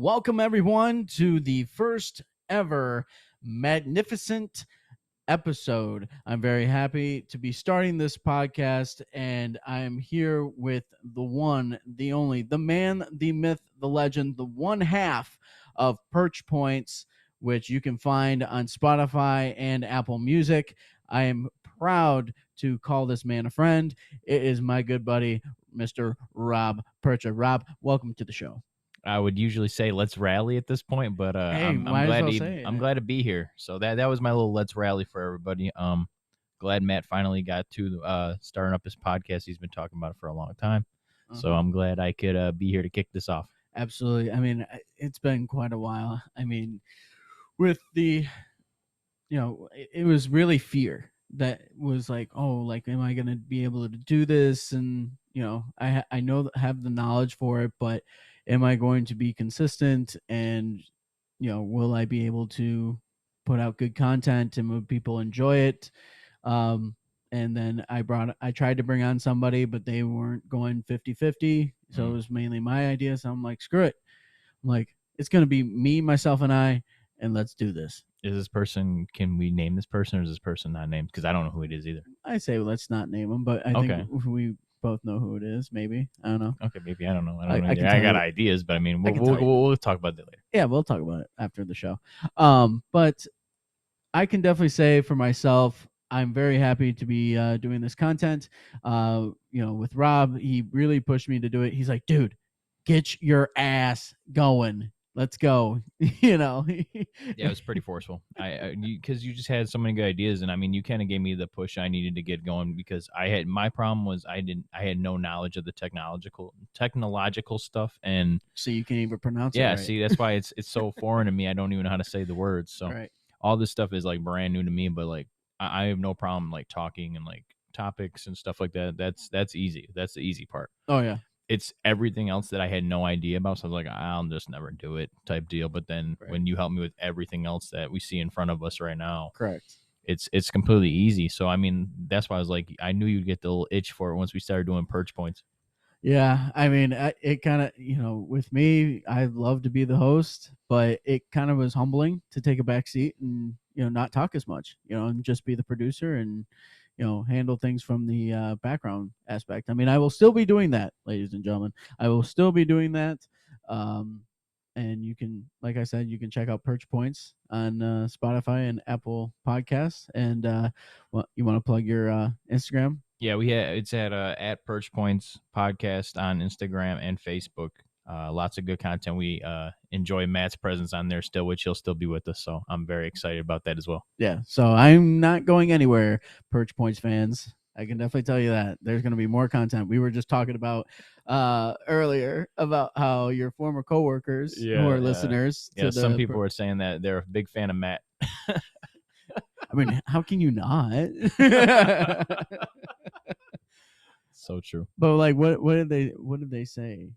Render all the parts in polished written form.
Welcome, everyone, to the first ever magnificent episode. I'm very happy to be starting this podcast, and I am here with the one, the only, the man, the myth, the legend, the one half of Perch Points, which you can find on Spotify and Apple Music. I am proud to call this man a friend. It is my good buddy, Mr. Rob Percha. Rob, welcome to the show. I would usually say let's rally at this point, but Hey, I'm might as glad well to say it. I'm glad to be here. So that was my little let's rally for everybody. Glad Matt finally got to starting up his podcast. He's been talking about it for a long time. So I'm glad I could be here to kick this off. Absolutely. I mean, it's been quite a while. I mean, with the, it was really fear that was like, oh, like, am I going to be able to do this? And, I know have the knowledge for it, but am I going to be consistent? And, will I be able to put out good content and will people enjoy it? And then I tried to bring on somebody, but they weren't going 50-50. So it was mainly my idea. So I'm like, screw it. I'm like, it's going to be me, myself, and I, and let's do this. Is this person, can we name this person, or is this person not named? Because I don't know who it is either. I say let's not name them, but I think we both know who it is. Maybe. I don't know. Okay, maybe. I don't know. I got ideas, but I mean, we'll talk about that later. Yeah, we'll talk about it after the show. But I can definitely say for myself, I'm very happy to be doing this content. With Rob, he really pushed me to do it. He's like, dude, get your ass going. Let's go. Yeah, it was pretty forceful. Because you just had so many good ideas, and I mean, you kind of gave me the push I needed to get going, because my problem was I had no knowledge of the technological stuff, and so you can't even pronounce it. Yeah, right? see, that's why it's so foreign to me. I don't even know how to say the words. So Right. all this stuff is like brand new to me, but like I have no problem like talking and like topics and stuff like that. That's easy. That's the easy part. Oh yeah. It's everything else that I had no idea about. So I was like, I'll just never do it type deal. But then when you help me with everything else that we see in front of us right now, correct, it's completely easy. So I mean, that's why I was like, I knew you'd get the little itch for it once we started doing Perch Points. Yeah, I mean, it kind of, with me, I love to be the host, but it kind of was humbling to take a back seat and, not talk as much, and just be the producer and, handle things from the background aspect. I mean, I will still be doing that, ladies and gentlemen. I will still be doing that. And you can, like I said, you can check out Perch Points on Spotify and Apple Podcasts. And you want to plug your Instagram? Yeah, it's at Perch Points Podcast on Instagram and Facebook. Lots of good content. We enjoy Matt's presence on there still, which he'll still be with us. So I'm very excited about that as well. Yeah, so I'm not going anywhere, Perch Points fans. I can definitely tell you that there's going to be more content. We were just talking about earlier about how your former coworkers who are listeners. Yeah, some people were saying that they're a big fan of Matt. I mean, how can you not? So true. But like, what did they say?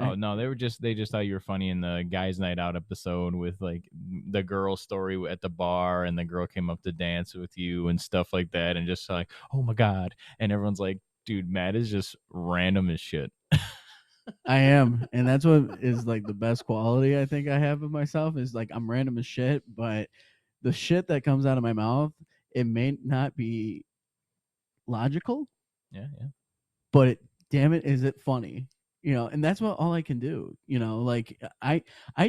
Oh no, they just thought you were funny in the guys' night out episode with like the girl story at the bar, and the girl came up to dance with you and stuff like that, and just like, oh my god, and everyone's like, dude, Matt is just random as shit. I am, and that's what is like the best quality I think I have of myself is like I'm random as shit, but the shit that comes out of my mouth, it may not be logical. Yeah. But damn it, is it funny? And that's what all I can do. Like I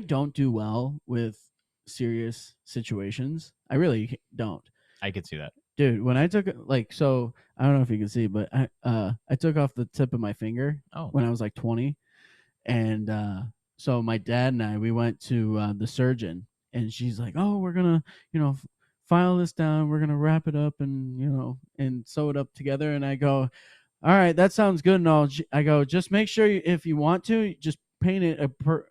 don't do well with serious situations. I really don't. I could see that. Dude, when I took so I don't know if you can see, but I took off the tip of my finger when I was like 20. And so my dad and we went to the surgeon, and she's like, "Oh, we're going to, file this down. We're going to wrap it up and, and sew it up together." And I go, "All right, that sounds good and all." I go, "Just make sure if you want to, just paint it a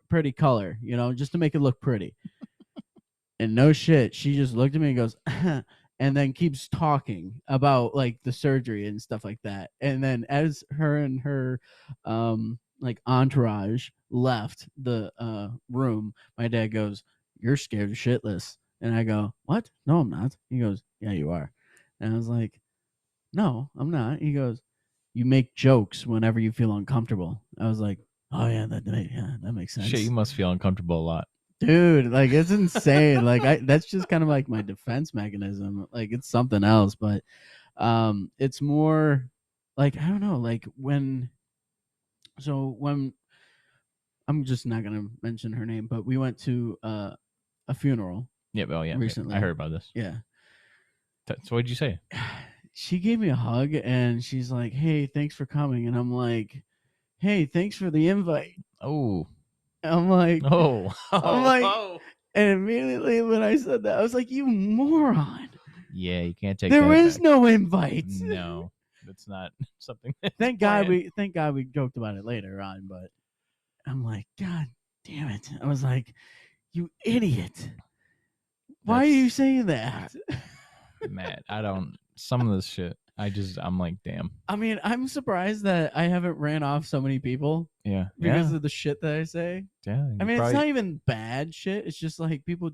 pretty color, just to make it look pretty." And no shit, she just looked at me and goes, and then keeps talking about like the surgery and stuff like that. And then as her and her like entourage left the room, my dad goes, "You're scared shitless." And I go, "What? No, I'm not." He goes, "Yeah, you are." And I was like, "No, I'm not." He goes, "You make jokes whenever you feel uncomfortable." I was like, Oh yeah, that makes Shit, sense. you must feel uncomfortable a lot. Dude, like it's insane. Like I that's just kind of like my defense mechanism. Like it's something else, but it's more like I don't know, like when I'm just not gonna mention her name, but we went to a funeral Yeah, oh yeah, I recently. heard about this. Yeah. So what'd you say? She gave me a hug and she's like, "Hey, thanks for coming." And I'm like, "Hey, thanks for the invite." Oh, I'm like oh, I'm oh, like oh. and immediately when I said that, I was like, "You moron. Yeah, you can't take There that is back. no invite." No, that's not something that's Thank God planned. we joked about it later on, but I'm like, "God damn it." I was like, "You idiot. Why are you That's saying that?" mad. I don't. Some of this shit. I'm like, damn. I mean, I'm surprised that I haven't ran off so many people Yeah, because yeah, of the shit that I say. yeah. I You mean, it's probably. not even bad shit. It's just like people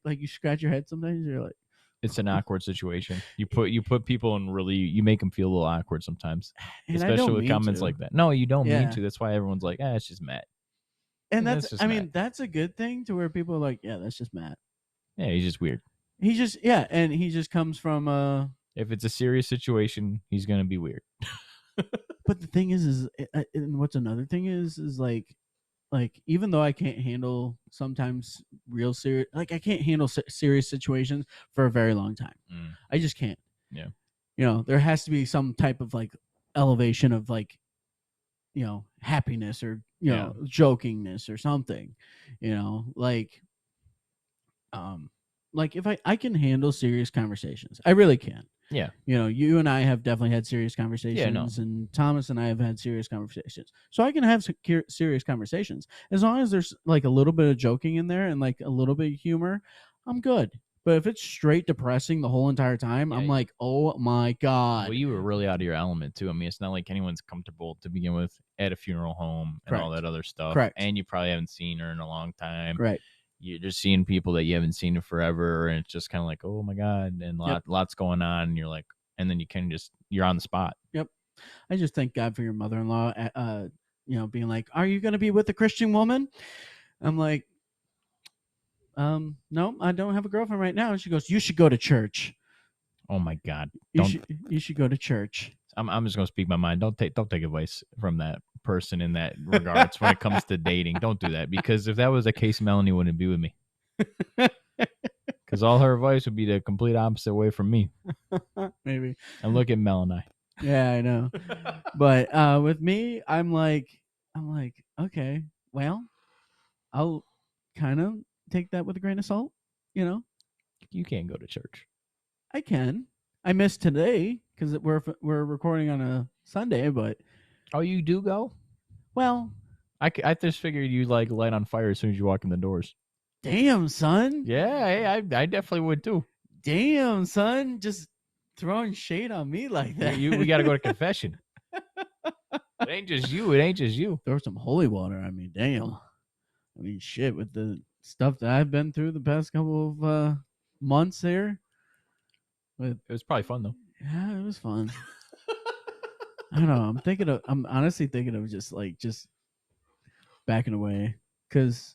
like you scratch your head sometimes. You're like, It's an awkward situation. You put people in really. You make them feel a little awkward sometimes, and I especially don't with mean comments to. like that. No, you don't mean Yeah, to. That's why everyone's like, it's just Matt. and That's just I Matt. mean, that's a good thing to where people are like, yeah, that's just Matt. Yeah, he's just weird. He just and he just comes from If it's a serious situation, he's gonna be weird. But the thing is and what's another thing is like even though I can't handle sometimes real serious like I can't handle serious situations for a very long time. Mm, I just can't. yeah, There has to be some type of like elevation of like happiness or yeah, jokingness or something. Like um like if I can handle serious conversations. I really can. yeah, You and I have definitely had serious yeah. No, conversations, and Thomas and I have had serious conversations. So I can have serious conversations as long as there's like a little bit of joking in there and like a little bit of humor. I'm good. But if it's straight depressing the whole entire time, yeah. I'm like, oh my Well, god. you were really out of your element too. I mean, it's not like anyone's comfortable to begin with at a funeral home and all Correct. that other stuff. Correct. And you probably haven't seen her in a long time. Right. You're just seeing people that you haven't seen in forever, and it's just kind of like, oh my god, and Yep. lots going on, and you're like, and then you can just you're on the spot. Yep. I just thank God for your mother-in-law. Being like, "Are you going to be with a Christian woman?" I'm like, no, I don't have a girlfriend right now. And she goes, "You should go to church. Oh my god, You don't. should you should go to church." I'm just gonna speak my mind. Don't take advice from that person in that regards when it comes to dating. Don't do that, because if that was the case, Melanie wouldn't be with me. Because all her advice would be the complete opposite way from me. Maybe. And look at Mel and I. Yeah, I know. But with me, I'm like, okay, well, I'll kind of take that with a grain of salt. You know, You can't go to church. I can. I missed today because we're recording on a Sunday, but Oh, you do go? well, I just figured you like light on fire as soon as you walk in the doors. damn son, Yeah, hey, I definitely would too. damn son, just throwing shade on me like that. We got to go to confession. It ain't just you. It ain't just you. Throw some holy water. I mean, damn. I mean, shit, with the stuff that I've been through the past couple of months here. With It was probably fun though. Yeah, it was fun. I don't know. I'm honestly thinking of just backing away because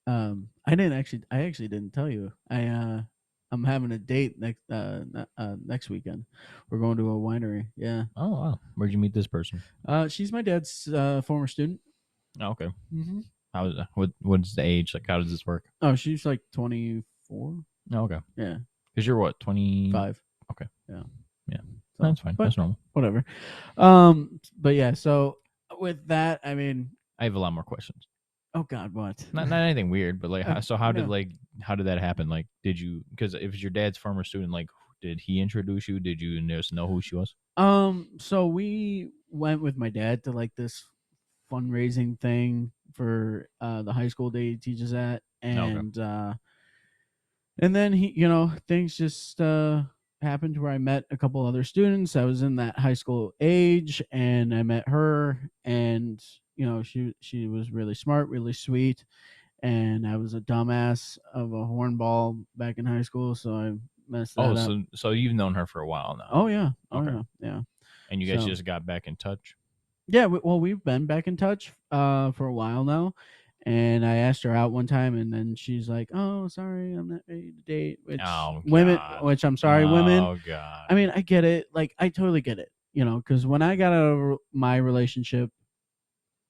I actually didn't tell you. I'm having a date next weekend. We're going to a winery. Yeah. Oh wow, where'd you meet this person? She's my dad's former student. Oh, okay. Mm-hmm. What's the age? Like, how does this work? Oh, she's like 24. Oh, okay. Yeah. Because you're what, 20? 5. Okay. Yeah. Yeah. So, That's fine. but That's normal. whatever. But yeah. So with that, I mean, I have a lot more questions. oh God, what? Not anything weird, but like, how did Yeah. how did that happen? Like, did you, because if it's your dad's former student, like, did he introduce you? Did you just know who she was? So we went with my dad to like this fundraising thing for the high school that he teaches at, Oh, okay. and then things just happened to where I met a couple other students. I was in that high school age, and I met her, and she was really smart, really sweet, and I was a dumbass of a hornball back in high school, so I messed Oh, that up. so you've known her for a while now. Oh yeah, oh Okay. yeah, yeah. And you guys So just got back in touch? Yeah, well, we've been back in touch for a while now, and I asked her out one time, and then she's like, "Oh, sorry, I'm not ready to date." Oh God. Which I'm sorry, women. Oh God. I mean, I get it. Like, I totally get it. Because when I got out of my relationship,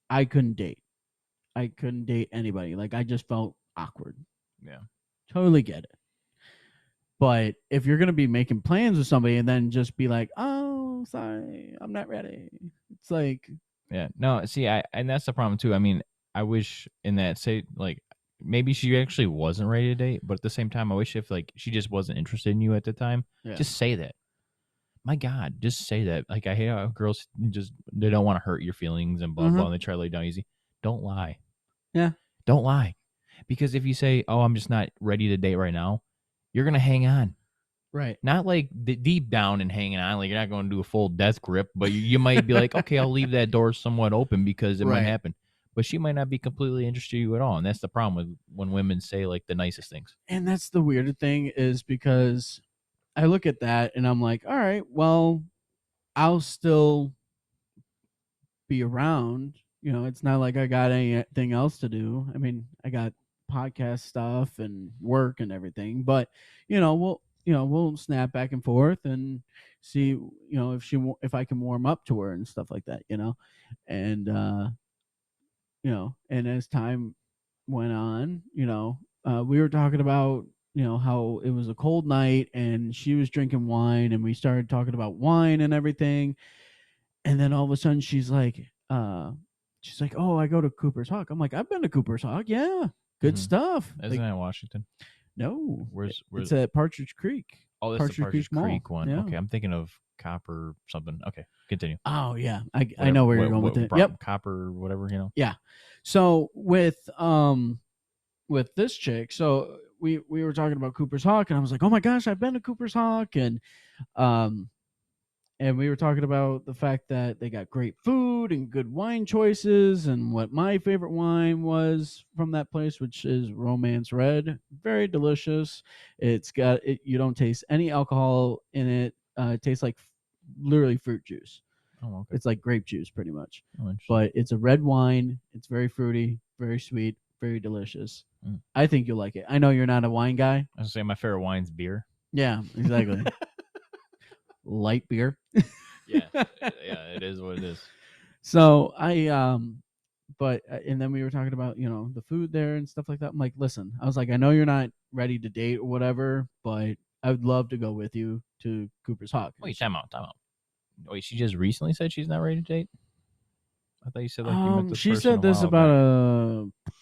I couldn't date. I couldn't date anybody. Like, I just felt awkward. Yeah. Totally get it. But if you're gonna be making plans with somebody and then just be like, "Oh, sorry, I'm not ready," it's like, Yeah. No, see, and that's the problem too. I mean, I wish in that say like maybe she actually wasn't ready to date, but at the same time, I wish if like she just wasn't interested in you at the time, yeah, just say that. My God, just say that. Like I hate how girls just they don't want to hurt your feelings and blah blah, mm-hmm. and they try to lay down easy. Don't lie. Yeah, Don't lie, because if you say, "Oh, I'm just not ready to date right now," you're gonna hang on. right, Not like deep down and hanging on, like you're not going to do a full death grip, but you might be like, okay, I'll leave that door somewhat open because it might right. happen. But she might not be completely interested in you at all, and that's the problem with when women say like the nicest things. And that's the weirder thing is because I look at that and I'm like, all right, well, I'll still be around. It's not like I got anything else to do. I mean, I got podcast stuff and work and everything, but we'll snap back and forth and see, if I can warm up to her and stuff like that, and and as time went on, we were talking about, how it was a cold night and she was drinking wine and we started talking about wine and everything. And then all of a sudden she's like, "Oh, I go to Cooper's Hawk." I'm like, "I've been to Cooper's Hawk. Yeah. Good Mm-hmm. stuff." Isn't Like, that Washington? no. Where's? It's at Partridge Creek. Oh, that's the Partridge Creek Partridge Mall. Creek one. Yeah. Okay, I'm thinking of Copper something. Okay, continue. Oh, yeah. I Whatever, know where you're going with it. Yep. Copper, whatever, you know. Yeah. So with this chick, so we were talking about Cooper's Hawk, and I was like, "Oh my gosh, I've been to Cooper's Hawk," um and we were talking about the fact that they got great food and good wine choices, and what my favorite wine was from that place, which is Romance Red. Very delicious. It's got it. You don't taste any alcohol in it. It tastes like literally fruit juice. Oh, okay. It's like grape juice, pretty much. Oh, interesting. But it's a red wine. It's very fruity, very sweet, very delicious. Mm. I think you'll like it. I know you're not a wine guy. I was gonna say my favorite wine's beer. Yeah, exactly. Light beer. Yeah, yeah, it is what it is. So but and then we were talking about the food there and stuff like that. I'm like, listen, I was like, I know you're not ready to date or whatever, but I would love to go with you to Cooper's Hawk. Wait, time out. Wait, she just recently said she's not ready to date. I thought you said like you met this She person said a this while about back.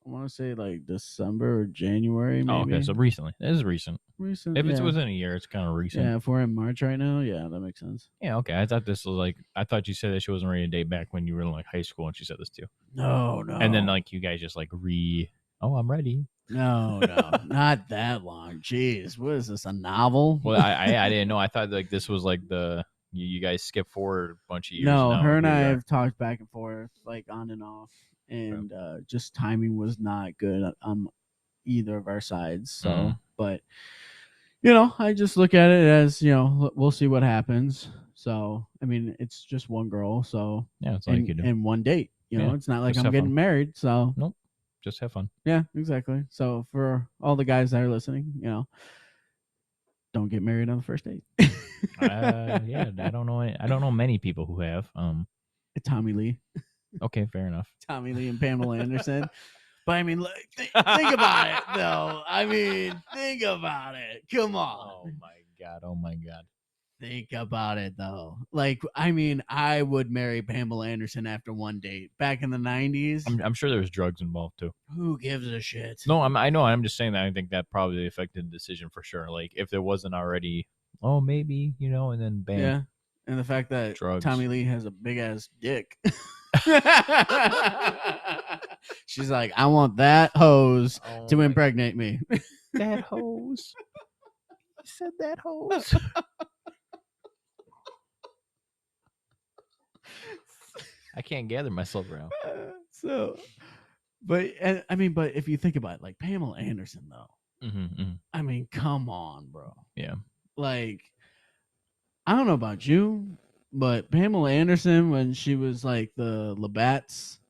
I want to say like December or January, maybe. Oh, okay, so recently. It is recent. Recent. If it's Yeah. within a year, it's kind of recent. Yeah, if we're in March right now, yeah, that makes sense. Yeah, okay. I thought this was like I thought you said that she wasn't ready to date back when you were in like high school and she said this too. No, no. And then like you guys just like oh, I'm ready. No, not that long. Jeez, what is this? A novel? Well, I didn't know. I thought like this was like you guys skip forward a bunch of years. No, now, her and here I you are. have talked back and forth, like on and off, and just timing was not good on either of our sides. So, but I just look at it as we'll see what happens. So, I mean, it's just one girl, so Yeah, that's all you can do. and one date. Yeah, it's not like just I'm have getting fun. married. So, Nope, just have fun. yeah, exactly. So, for all the guys that are listening, don't get married on the first date. Yeah, I don't know. I don't know many people who have. Tommy Lee. Okay, fair enough. Tommy Lee and Pamela Anderson. But I mean, think about it, though. I mean, think about it. Come on. Oh my god. Oh my god. Think about it, though. Like, I mean, I would marry Pamela Anderson after one date. Back in the 90s. I'm sure there was drugs involved too. Who gives a shit? No, I know. I'm just saying that I think that probably affected the decision for sure. Like if there wasn't already, oh maybe and then bam. Yeah, and the fact that drugs. Tommy Lee has a big ass dick. She's like, I want that hose to impregnate me. That hose. You said that hose. I can't gather myself around. So, but if you think about it, like Pamela Anderson, though, I mean, come on, bro. Yeah. Like, I don't know about you, But Pamela Anderson, when she was like the Labatt's,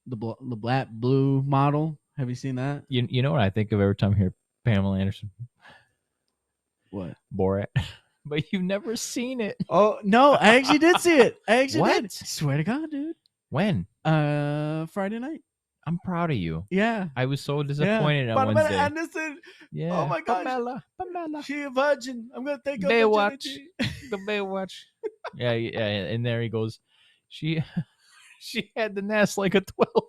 the black blue model. Have you seen that? You know what I think of every time I hear Pamela Anderson? What? Borat. But you've never seen it. Oh no, I actually did see it. I actually What? did. Swear to God, dude. When? Friday night. I'm proud of you. Yeah. I was so disappointed on Pamela Wednesday. Anderson. Yeah. Oh my gosh. Pamela. She a virgin. I'm gonna take her Baywatch. virginity. The Baywatch. Yeah. And there he goes. She had the nest like a 12-year-old.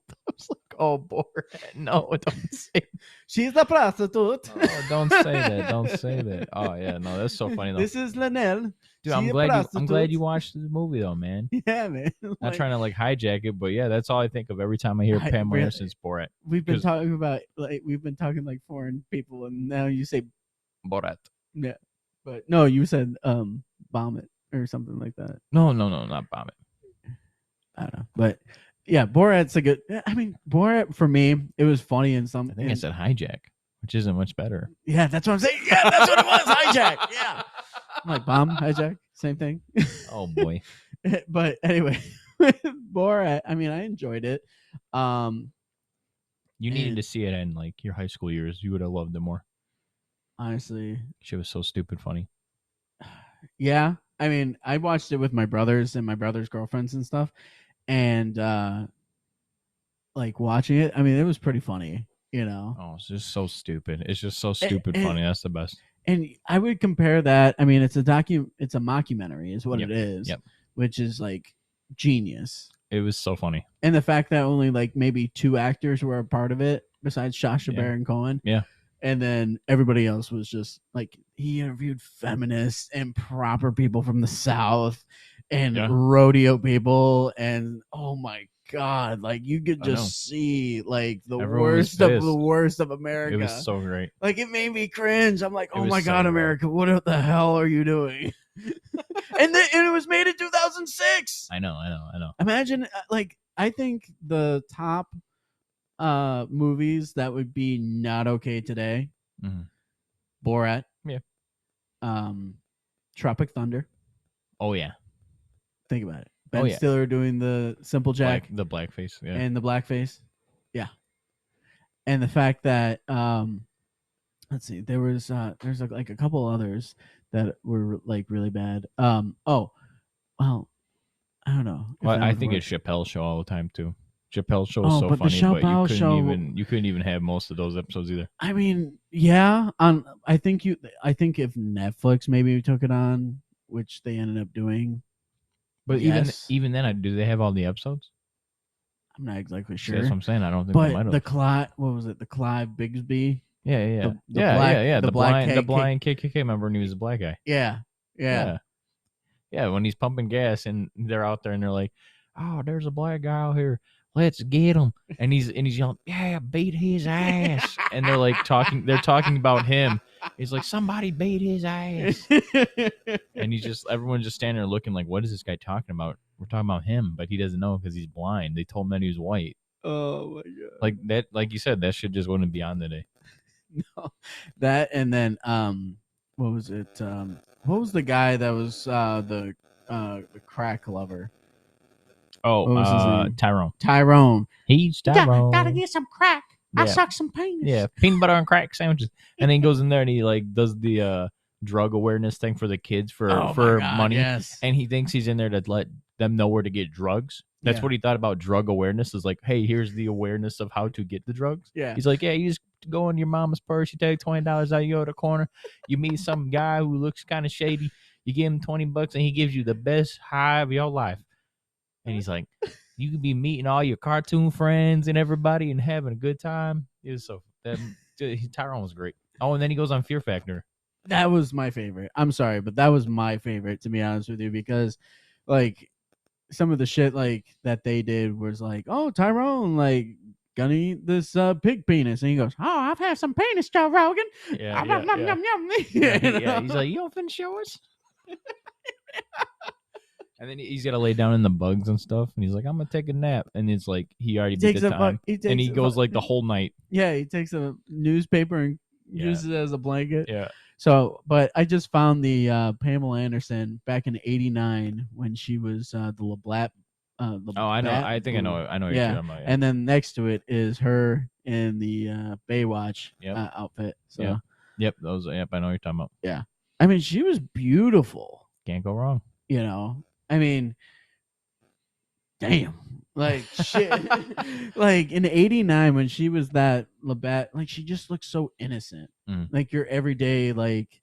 I was like, oh, Borat. No, don't say that. She's a prostitute. Oh, don't say that. Don't say that. Oh yeah, no, that's so funny though. This is Linnell. Dude, I'm glad you watched the movie though, man. Yeah, man. Not trying to like hijack it, but yeah, that's all I think of every time I hear Pamela Anderson's Borat. We've been talking like foreign people, and now you say Borat. Yeah, but no, you said vomit or something like that. No, not vomit. I don't know, but yeah, Borat's a good. I mean, Borat for me, it was funny in some. I think I said hijack, which isn't much better. Yeah, that's what I'm saying. Yeah, that's what it was. Hijack. Yeah, I'm like bomb hijack, same thing. Oh boy. But anyway, Borat. I mean, I enjoyed it. You needed to see it in like your high school years. You would have loved it more. Honestly, she was so stupid funny. Yeah, I mean, I watched it with my brothers and my brothers' girlfriends and stuff, and like watching it, I mean, it was pretty funny, you know. Oh, it's just so stupid. It's just so stupid funny. That's the best. And I would compare that. I mean, it's a mockumentary, is what it is, which is like genius. It was so funny, and the fact that only like maybe 2 actors were a part of it, besides Sacha Baron Cohen. Yeah. And then everybody else was just like, he interviewed feminists and proper people from the South and rodeo people. And oh my God, like you could just see like the worst of America. It was so great. Like it made me cringe. I'm like, oh my God, America, what the hell are you doing? and it was made in 2006. I know. Imagine, like, I think the top movies that would be not okay today. Borat. Yeah. Tropic Thunder. Oh yeah. Think about it. Ben Stiller doing the Simple Jack. The blackface. Yeah. And the blackface. Yeah. And the fact that let's see, there's like a couple others that were like really bad. Oh, well, I don't know. Well, I think it's Chappelle's show all the time too. Chappelle's show is so funny, but you couldn't even have most of those episodes either. I mean, yeah. I think if Netflix maybe took it on, which they ended up doing. But even then, do they have all the episodes? I'm not exactly sure. That's what I'm saying. I don't think but they might have. What was it? The Clive Bigsby. Yeah. The blind KKK member, and he was a black guy. Yeah. When he's pumping gas and they're out there and they're like, "Oh, there's a black guy out here. Let's get him." And he's yelling, "Yeah, beat his ass." And they're like they're talking about him. He's like, "Somebody beat his ass." And everyone's just standing there looking like, what is this guy talking about? We're talking about him, but he doesn't know because he's blind. They told him that he was white. Oh my God. Like that, like you said, that shit just wouldn't be on today. No. That, and then what was it? What was the guy that was the crack lover? Oh, Tyrone. Tyrone. He's Tyrone. Gotta get some crack. I suck some penis. Yeah, peanut butter and crack sandwiches. And then he goes in there and he like does the drug awareness thing for the kids for money. Yes. And he thinks he's in there to let them know where to get drugs. That's what he thought about drug awareness, is like, hey, here's the awareness of how to get the drugs. Yeah. He's like, yeah, you just go in your mama's purse, you take $20 out, you go to the corner, you meet some guy who looks kind of shady, you give him $20 and he gives you the best high of your life. And he's like, you could be meeting all your cartoon friends and everybody and having a good time. It was Tyrone was great. Oh, and then he goes on Fear Factor. That was my favorite. I'm sorry, but that was my favorite, to be honest with you, because like some of the shit like that they did was like, oh, Tyrone, like, gonna eat this pig penis, and he goes, oh, I've had some penis, Joe Rogan. Yeah. He's like, you don't finish yours. And then he's got to lay down in the bugs and stuff. And he's like, I'm going to take a nap. And it's like, he already beat the time. And he goes like the whole night. Yeah, he takes a newspaper and uses it as a blanket. Yeah. So, but I just found the Pamela Anderson back in '89 when she was the LeBlat, Oh, I know. LeBat I think Blue. I know what you're Yeah, talking about. Yeah. and then next to it is her in the Baywatch Yep. outfit. Yep. So, Yep. Those. Yep. I know what you're talking about. yeah, I mean, she was beautiful. Can't go wrong. You know, I mean, damn, like shit, like in '89 when she was that Labatt, like she just looked so innocent, Mm. like your everyday like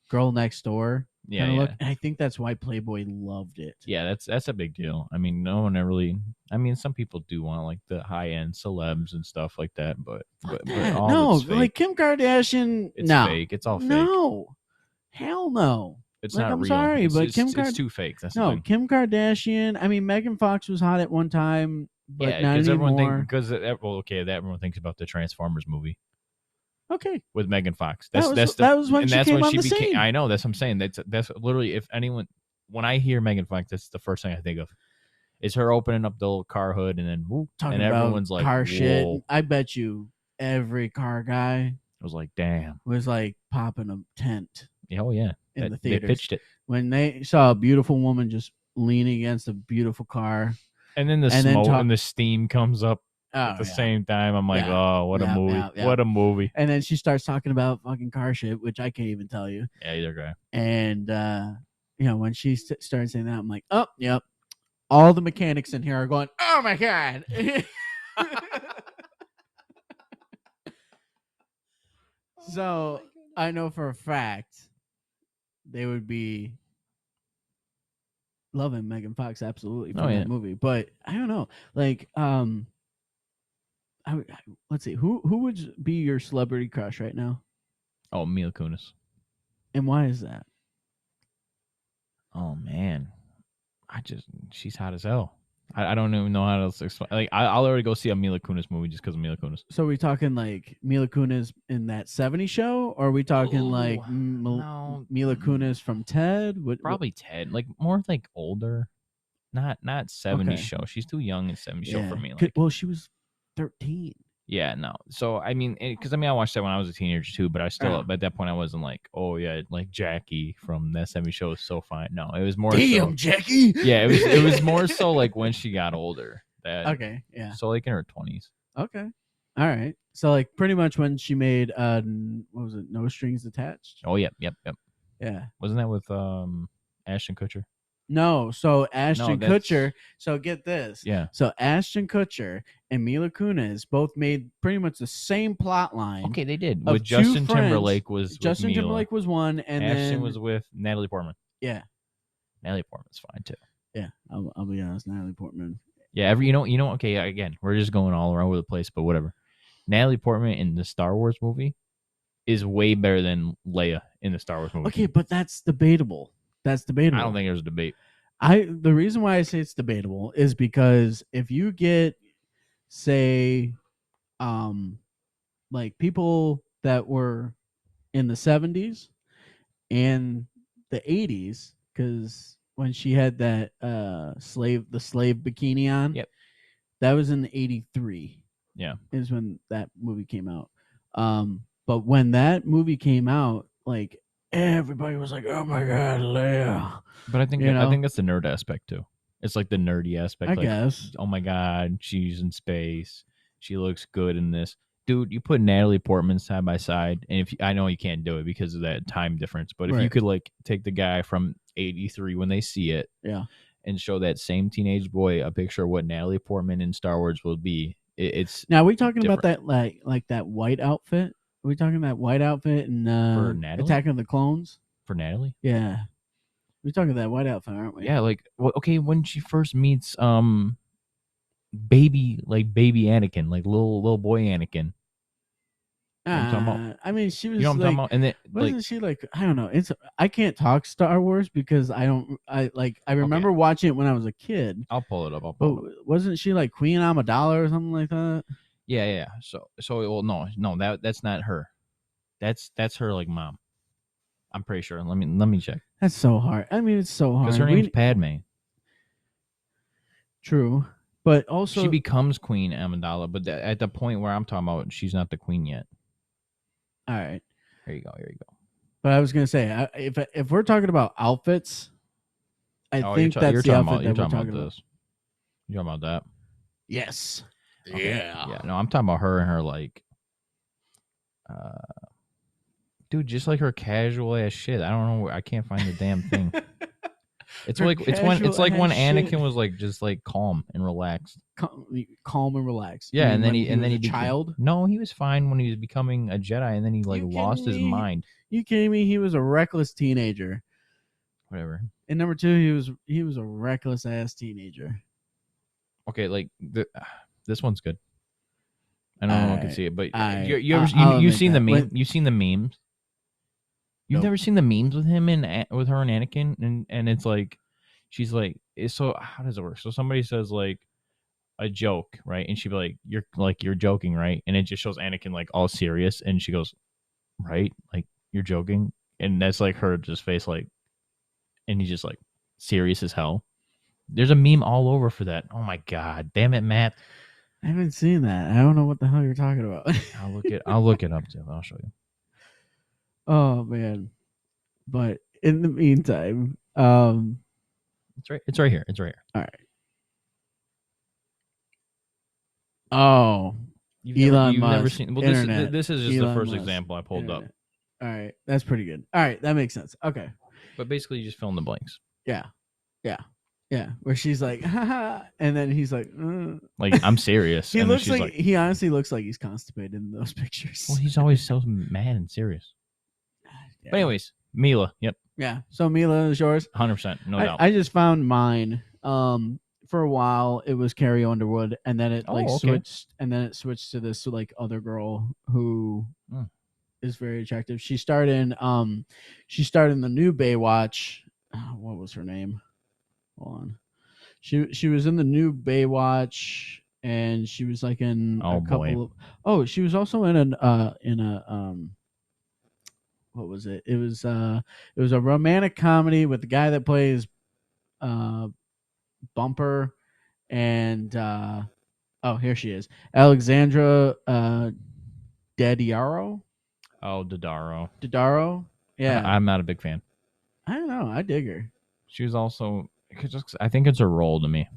girl next door Yeah. kind of look. Yeah. And I think that's why Playboy loved it. Yeah. That's a big deal. I mean, no one ever really. I mean, some people do want like the high end celebs and stuff like that, but Fuck but that. all of No, it's like fake. Kim Kardashian. It's No, fake. It's all fake. no, hell no. It's Like not I'm real. sorry, but Kim It's Kard. too fake. That's the No, thing. Kim Kardashian. I mean, Megan Fox was hot at one time, but Yeah, not because everyone think anymore. because well, okay, that everyone thinks about the Transformers movie Okay, with Megan Fox. that was That's the that was when and she that's came when on she the became. scene. I know that's what I'm saying. That's literally if anyone when I hear Megan Fox, that's the first thing I think of. Is her opening up the little car hood and then whoop, Talking and about everyone's like, car shit. whoa. I bet you every car guy I was like, damn. was like popping a tent Yeah, oh yeah. in the They theaters pitched it. when they saw a beautiful woman just leaning against a beautiful car. And then the And then smoke and the steam comes up at oh the yeah, same time. I'm like, yeah, oh, what a yeah, movie. yeah, yeah. What a movie. And then she starts talking about fucking car shit, which I can't even tell you. Yeah, either guy. And when she started saying that, I'm like, oh, yep. All the mechanics in here are going, oh my god. So I know for a fact they would be loving Megan Fox absolutely from that movie. But I don't know. Like, let's see, who would be your celebrity crush right now? Oh, Mila Kunis. And why is that? Oh man. She's hot as hell. I don't even know how to explain. Like I'll already go see a Mila Kunis movie just because of Mila Kunis. So are we talking like Mila Kunis in that '70s show, or are we talking like no, Mila Kunis from Ted? Probably Ted. Like more like older, not '70s Okay. show. She's too young in '70s show for me. Like, well, she was 13. Yeah, no. So I mean, because I watched that when I was a teenager too, but I still at that point I wasn't like, oh yeah, like Jackie from that '70s show is so fine. No, it was more damn so, Jackie. Yeah, it was more so like when she got older. Okay, yeah. So like in her 20s. Okay, all right. So like pretty much when she made what was it? No Strings Attached. Oh yep. Yeah. Wasn't that with Ashton Kutcher? No, so Ashton Kutcher. So get this. Yeah. So Ashton Kutcher and Mila Kunis both made pretty much the same plot line. Okay, they did. With Justin Timberlake was Justin Timberlake was one, and Ashton then was with Natalie Portman. Yeah. Natalie Portman's fine too. Yeah, I'll be honest, Natalie Portman. Yeah, you know. Okay, again, we're just going all over the place, but whatever. Natalie Portman in the Star Wars movie is way better than Leia in the Star Wars movie. Okay, but that's debatable. I don't think there's a debate. The reason why I say it's debatable is because if you get, say, like people that were in the 70s and the 80s, because when she had that slave bikini on, yep, that was in 83. Yeah, is when that movie came out. But when that movie came out, like everybody was like, "Oh my god, Leia!" But I think that's the nerd aspect too. It's like the nerdy aspect. I guess. Oh my god, she's in space. She looks good in this. Dude, you put Natalie Portman side by side, and I know you can't do it because of that time difference, but if you could like take the guy from 83 when they see it, yeah, and show that same teenage boy a picture of what Natalie Portman in Star Wars will be, it's now. Are we talking about that like that white outfit? Are we talking that white outfit in for Natalie? Attack of the Clones? For Natalie? Yeah. We're talking that white outfit, aren't we? Yeah, like okay, when she first meets baby Anakin, like little boy Anakin. I mean, she was. You know what I'm talking about? And then, wasn't she like? I don't know. I can't talk Star Wars because I don't. I remember watching it when I was a kid. I'll pull it up. Wasn't she like Queen Amidala or something like that? Yeah. So well, no, that's not her. That's her like mom. I'm pretty sure. Let me check. That's so hard. I mean, it's so hard because her name's Padme. True, but also she becomes Queen Amidala, but at the point where I'm talking about, she's not the queen yet. All right. Here you go. But I was gonna say, if we're talking about outfits, I Oh, think that's the outfit you're that we're talking talking about about. this. You're talking about that. Yes. Okay. Yeah. Yeah. No, I'm talking about her and her like, uh, dude, just like her casual ass shit. I don't know. I can't find the damn thing. It's Her like casual it's like when ass shit. Anakin was like just like calm and relaxed. Calm and relaxed. You Yeah, mean and then when he was he a became child? no, he was fine when he was becoming a Jedi, and then he like You lost kidding his me? mind. You kidding me? He was a reckless teenager. Whatever. And number two, he was a reckless ass teenager. Okay, like this one's good. I don't know if I can see it, but I'll you admit seen the that. meme? You've seen the memes? You've Nope. never seen the memes with him and with her and Anakin, and it's like she's like, so how does it work? So somebody says like a joke, right? And she'd be like, you're joking, right? And it just shows Anakin like all serious, and she goes, right, like you're joking, and that's like her just face like, and he's just like serious as hell. There's a meme all over for that. Oh my god, damn it, Matt. I haven't seen that. I don't know what the hell you're talking about. I'll look it up too. I'll show you. Oh man. But in the meantime, It's right here. It's right here. all right. Oh, Elon You've never Musk. seen. Well, Internet. this is just the Elon first Musk. example I pulled Internet. up. All right. That's pretty good. All right. That makes sense. Okay. But basically, you just fill in the blanks. Yeah. Yeah. Yeah. Where she's like, haha. And then he's like, like, I'm serious. He and looks she's like, he honestly looks like he's constipated in those pictures. Well, he's always so mad and serious. Yeah. But anyways, Mila. Yep. Yeah. So Mila is yours. 100%. No doubt. I just found mine. For a while it was Carrie Underwood, and then it switched, and then it switched to this like other girl who is very attractive. She starred in the new Baywatch. What was her name? Hold on. She was in the new Baywatch, and she was like in a couple of. Oh, she was also in a what was it? It was a romantic comedy with the guy that plays Bumper, and here she is, Alexandra Daddario. Oh, Daddario. Yeah, I'm not a big fan. I don't know. I dig her. She was also, I think it's a role to me.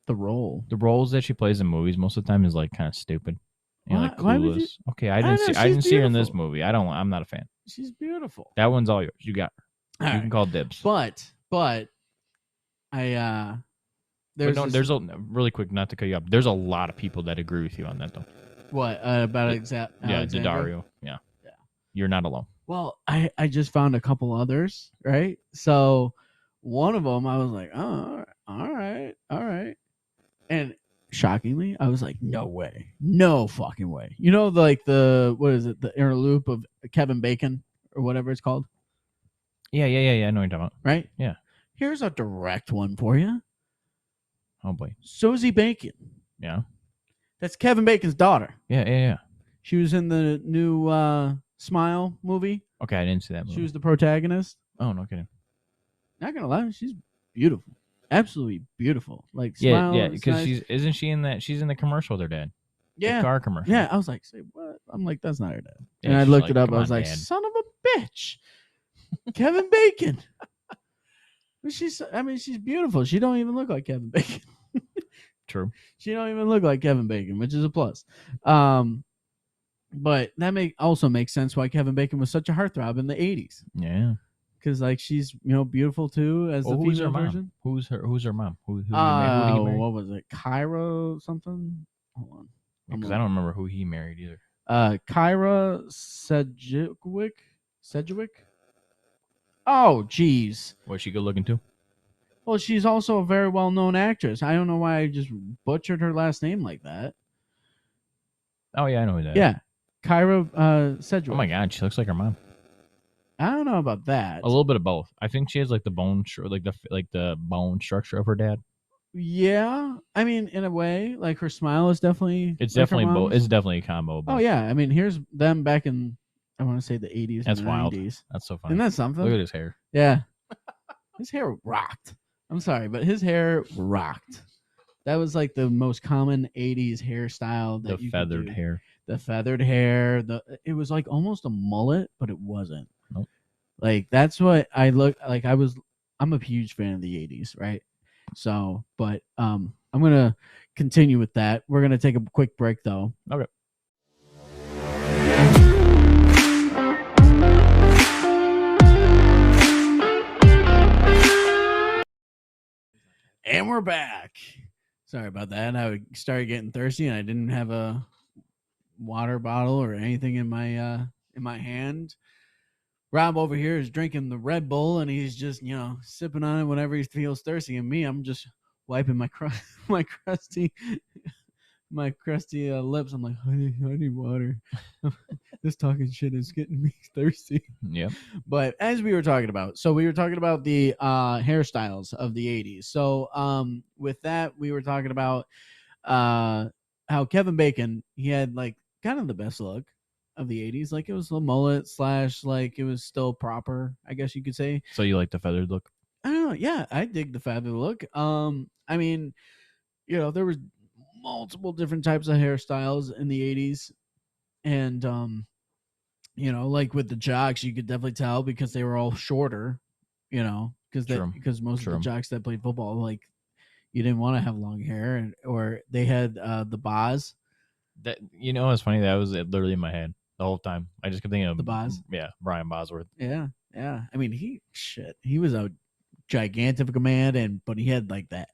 The roles that she plays in movies most of the time is like kind of stupid. You know, like Why would clueless. you? Okay, I didn't see her in this movie. I'm not a fan. She's beautiful. That one's all yours. You got her. You can call dibs. But I there's a really quick, not to cut you up. There's a lot of people that agree with you on that though. What about Yeah, Daddario. Yeah. You're not alone. Well, I just found a couple others, right? So one of them, I was like, oh, all right. And shockingly, I was like, no way. No fucking way. You know, like what is it? The inner loop of Kevin Bacon or whatever it's called? Yeah. I know what you're talking about. Right? Yeah. Here's a direct one for you. Oh, boy. Sosie Bacon. Yeah. That's Kevin Bacon's daughter. Yeah. She was in the new Smile movie. Okay, I didn't see that movie. She was the protagonist. Oh, no kidding. Not gonna lie, she's beautiful, absolutely beautiful. Like Smile, yeah, because nice. isn't she in that? She's in the commercial with her dad. Yeah, the car commercial. Yeah, I was like, say what? I'm like, that's not her dad. Yeah, and I looked it up. I was on, like, Dad. son of a bitch, Kevin Bacon. She's beautiful. She don't even look like Kevin Bacon. True. She don't even look like Kevin Bacon, which is a plus. But that also makes sense why Kevin Bacon was such a heartthrob in the 80s. Yeah. Because like she's beautiful too as the female version. Who's her mom? Who he married? What was it? Kyra something? Hold on. Because I don't remember who he married either. Kyra Sedgwick. Oh, jeez. Was she good looking too? Well, she's also a very well-known actress. I don't know why I just butchered her last name like that. Oh yeah, I know who that is. Yeah. Kyra Sedgwick. Oh my god, she looks like her mom. I don't know about that. A little bit of both. I think she has like the bone, the bone structure of her dad. Yeah, I mean, in a way, like her smile is definitely. It's definitely both. It's definitely a combo. Oh yeah, I mean, here's them back in, I want to say the 80s. That's and wild. 90s. That's so funny. Isn't that something? Look at his hair. Yeah, his hair rocked. I'm sorry, but his hair rocked. That was like the most common 80s hairstyle. That the feathered hair. The feathered hair. It was like almost a mullet, but it wasn't. Nope. Like that's what I look like. I'm a huge fan of the '80s, right? So, but I'm gonna continue with that. We're gonna take a quick break though. Okay. And we're back. Sorry about that. I started getting thirsty and I didn't have a water bottle or anything in my hand. Rob over here is drinking the Red Bull and he's just, sipping on it whenever he feels thirsty. And me, I'm just wiping my my crusty lips. I'm like, I need water. This talking shit is getting me thirsty. Yeah. But as we were talking about, so we were talking about the hairstyles of the 80s. So with that, we were talking about how Kevin Bacon, he had like kind of the best look of the 80s. Like it was a mullet / like it was still proper, I guess you could say. So you like the feathered look? I don't know. Yeah, I dig the feather look. I mean, there was multiple different types of hairstyles in the 80s. And like with the jocks, you could definitely tell because they were all shorter, because most of the jocks that played football, like you didn't want to have long hair, or they had the bas. That it's funny, that was literally in my head the whole time. I just kept thinking of The bas. Yeah, Brian Bosworth. Yeah. I mean, he was a gigantic man, but he had like that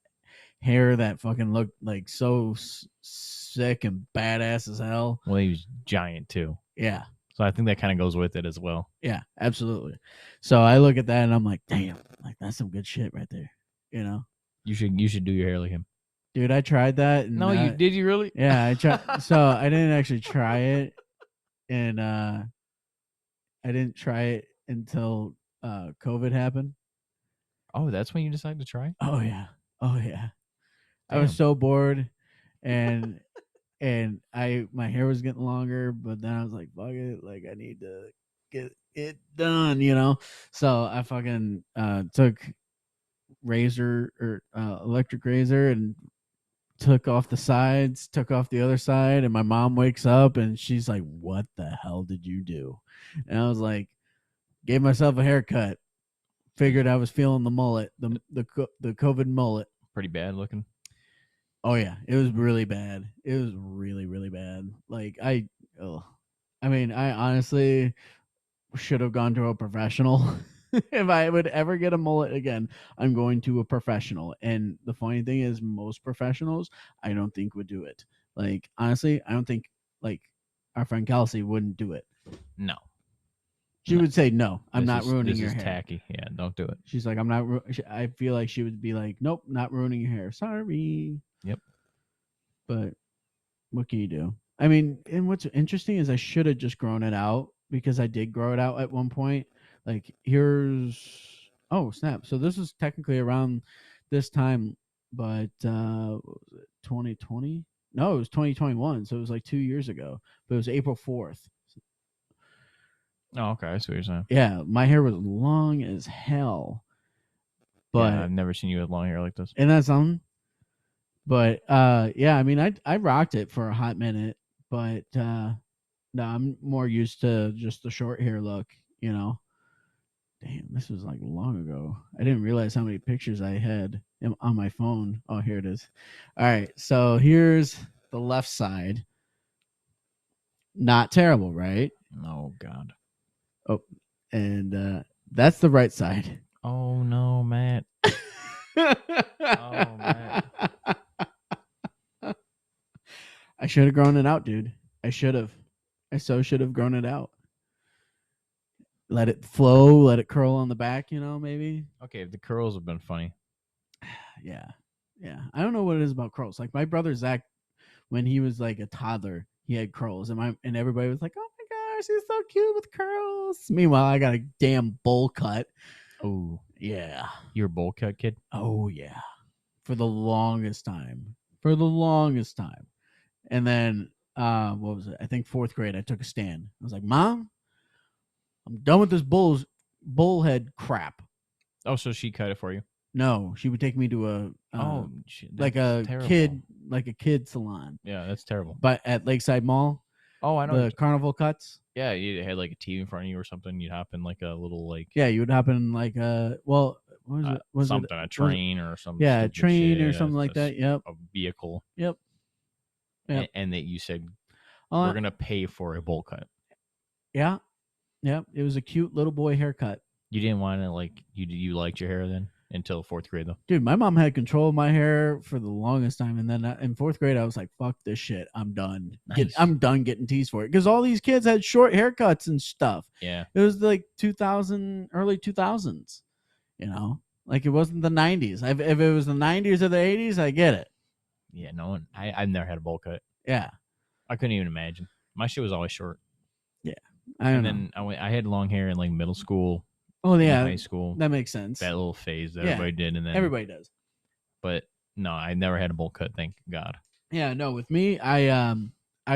hair that fucking looked like so sick and badass as hell. Well, he was giant too. Yeah. So I think that kind of goes with it as well. Yeah, absolutely. So I look at that and I'm like, damn, like that's some good shit right there. You should do your hair like him. Dude, I tried that. And, no, did you really? Yeah, I tried. So I didn't actually try it, and I didn't try it until COVID happened. Oh, that's when you decided to try? Oh yeah. Damn. I was so bored, and my hair was getting longer, but then I was like, fuck it, like I need to get it done, So I fucking took razor or electric razor and took off the sides, took off the other side, and my mom wakes up and she's like, "What the hell did you do?" And I was like, "Gave myself a haircut. Figured I was feeling the mullet, the COVID mullet." Pretty bad looking. Oh yeah, it was really bad. It was really really bad. Like I mean, I honestly should have gone to a professional. If I would ever get a mullet again, I'm going to a professional. And the funny thing is, most professionals, I don't think would do it. Like honestly, I don't think like our friend Kelsey wouldn't do it. No, she would say no. I'm not ruining your hair. Tacky. Yeah, don't do it. She's like, I'm not. I feel like she would be like, nope, not ruining your hair. Sorry. Yep. But what can you do? I mean, and what's interesting is I should have just grown it out because I did grow it out at one point. Like oh snap! So this is technically around this time, but what was it 2020? No, it was 2021. So it was like 2 years ago. But it was April 4th. Oh, okay. I see what you're saying. Yeah, my hair was long as hell. But yeah, I've never seen you with long hair like this. And that's something. But yeah, I mean, I rocked it for a hot minute, but no, I'm more used to just the short hair look. Damn, this was like long ago. I didn't realize how many pictures I had on my phone. Oh, here it is. All right, so here's the left side. Not terrible, right? Oh God. Oh, and that's the right side. Oh no, Matt. Oh, Matt. I should have grown it out, dude. I should have. I so should have grown it out. Let it flow, let it curl on the back, maybe. Okay, the curls have been funny. Yeah. I don't know what it is about curls. Like my brother Zach, when he was like a toddler, he had curls, and everybody was like, "Oh my gosh, he's so cute with curls." Meanwhile, I got a damn bowl cut. Oh yeah, you're a bowl cut kid. Oh yeah, for the longest time, and then what was it? I think 4th grade. I took a stand. I was like, "Mom, I'm done with this bullhead crap." Oh, so she cut it for you? No, she would take me to like a terrible. kid salon. Yeah, that's terrible. But at Lakeside Mall, Oh, I know. The carnival cuts. Yeah, you had like a TV in front of you or something. You'd hop in like a little like Yeah, you would hop in like what was it? something, a Was it? train or some Yeah, a stupid train or shit, something like that. Yep. a vehicle, Yep. Yep. and that you said we're Uh, gonna pay for a bowl cut. yeah. Yep. It was a cute little boy haircut. You didn't want to like you liked your hair then until fourth grade though. Dude, my mom had control of my hair for the longest time, and then in fourth grade, I was like, "Fuck this shit! I'm done. Nice. I'm done getting teased for it." Because all these kids had short haircuts and stuff. Yeah. It was like 2000, early 2000s. You know, like it wasn't the 90s. If it was the 90s or the 80s, I get it. Yeah, no one. I've never had a bowl cut. Yeah, I couldn't even imagine. My shit was always short. yeah. Then I had long hair in like middle school. Oh yeah, high school. That makes sense. That little phase that everybody did, and then everybody does. But no, I never had a bowl cut. Thank God. Yeah, no. With me, I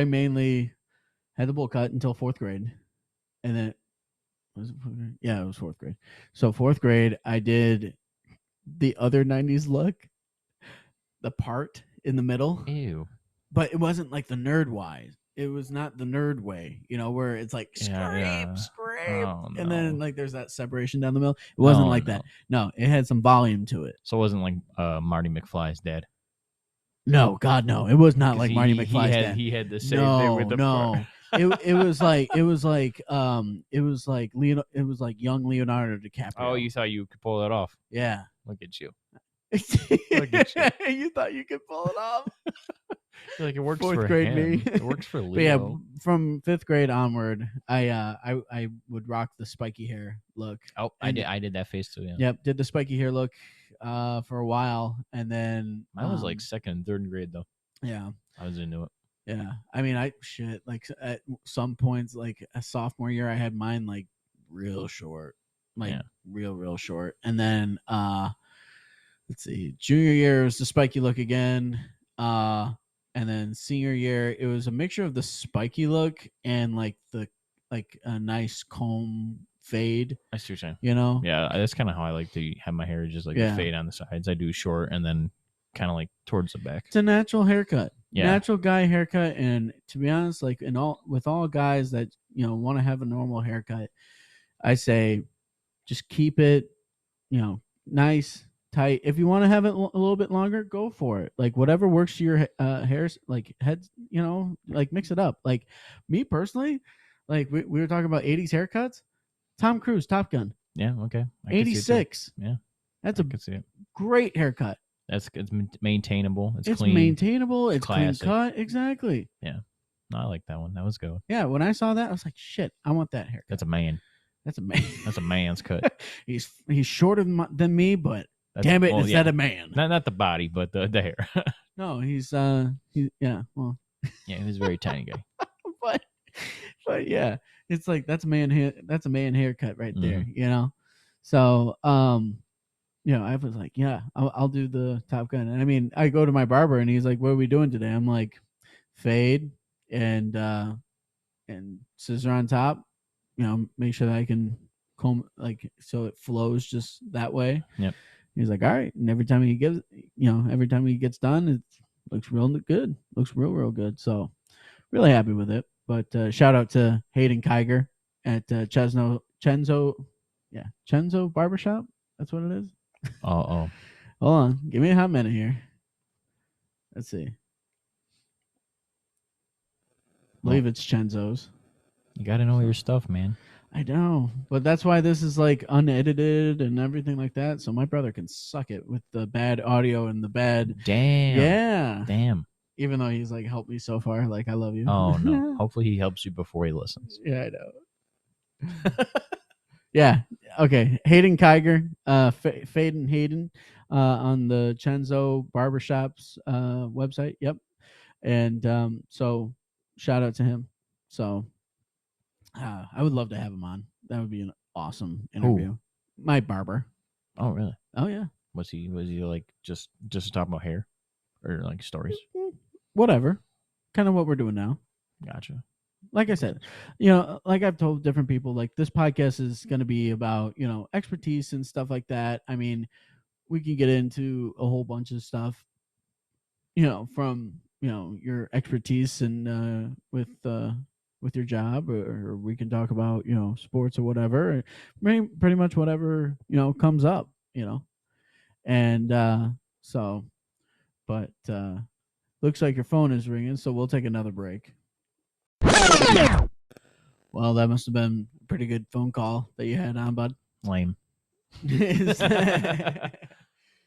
mainly had the bowl cut until fourth grade, and then was it fourth grade? Yeah, it was fourth grade. So fourth grade, I did the other '90s look, the part in the middle. Ew. But it wasn't like the nerd wise. It was not the nerd way, where it's like scrape, Oh, no. and then like there's that separation down the middle. It wasn't like that. No, it had some volume to it. So it wasn't like Marty McFly's dad. No, God, no. It was not like Marty McFly's dad. He had the same thing with the no. it was like young Leonardo DiCaprio. Oh, you thought you could pull that off? Yeah. Look at you. Look at you. You thought you could pull it off? Like it works Fourth for grade him. me. It works for Leo. But yeah, from fifth grade onward, I would rock the spiky hair look. Oh, I did that face too. Yeah. Yep, did the spiky hair look for a while, and then I was like second and third grade though. Yeah, I was into it. Yeah, I mean, like at some points, like a sophomore year, I had mine like real short, like real short, and then let's see, junior year was the spiky look again. And then senior year, it was a mixture of the spiky look and like a nice comb fade. I see what you're saying. Yeah, that's kind of how I like to have my hair, just like a fade on the sides. I do short and then kind of like towards the back. It's a natural haircut, natural guy haircut. And to be honest, like with all guys that want to have a normal haircut, I say just keep it, nice. Tight. If you want to have it a little bit longer, go for it. Like whatever works to your hairs, like heads, like mix it up. Like me personally, like we were talking about 80s haircuts. Tom Cruise, Top Gun. Yeah, okay. 86. Yeah. That's great haircut. It's maintainable. It's clean. Maintainable. It's clean cut. Exactly. Yeah. No, I like that one. That was good. Yeah, when I saw that, I was like, shit, I want that haircut. That's a man. That's a man. That's a man's cut. He's shorter than me, but damn it, is that a man? Not the body, but the hair. No, he's yeah, well. Yeah, he was a very tiny guy. but yeah, it's like that's a man haircut right there, So I was like, yeah, I'll do the Top Gun. And I mean, I go to my barber and he's like, what are we doing today? I'm like, fade and scissor on top, make sure that I can comb like so it flows just that way. Yep. He's like, all right. And every time he gets done, it looks real good. Looks real good. So really happy with it. But shout out to Hayden Kiger at Chenzo Barbershop. That's what it is. Oh. Hold on. Give me a hot minute here. Let's see. I believe it's Chenzo's. You got to know your stuff, man. I know, but that's why this is like unedited and everything like that. So my brother can suck it with the bad audio and the bad. Damn. Yeah. Damn. Even though he's like helped me so far, like I love you. Oh no. Hopefully he helps you before he listens. Yeah, I know. Yeah. Okay. Hayden Kiger, Faden Hayden, on the Chenzo Barbershop's website. Yep. And so shout out to him. So. I would love to have him on. That would be an awesome interview. Ooh. My barber. Oh, really? Oh, yeah. Was he like just talking about hair or like stories? Whatever. Kind of what we're doing now. Gotcha. Like I said, like I've told different people, like this podcast is going to be about, expertise and stuff like that. I mean, we can get into a whole bunch of stuff, from, your expertise and with with your job, or we can talk about sports or whatever, pretty much whatever comes up, and so. But looks like your phone is ringing, so we'll take another break. Well, that must have been a pretty good phone call that you had on, bud. Lame.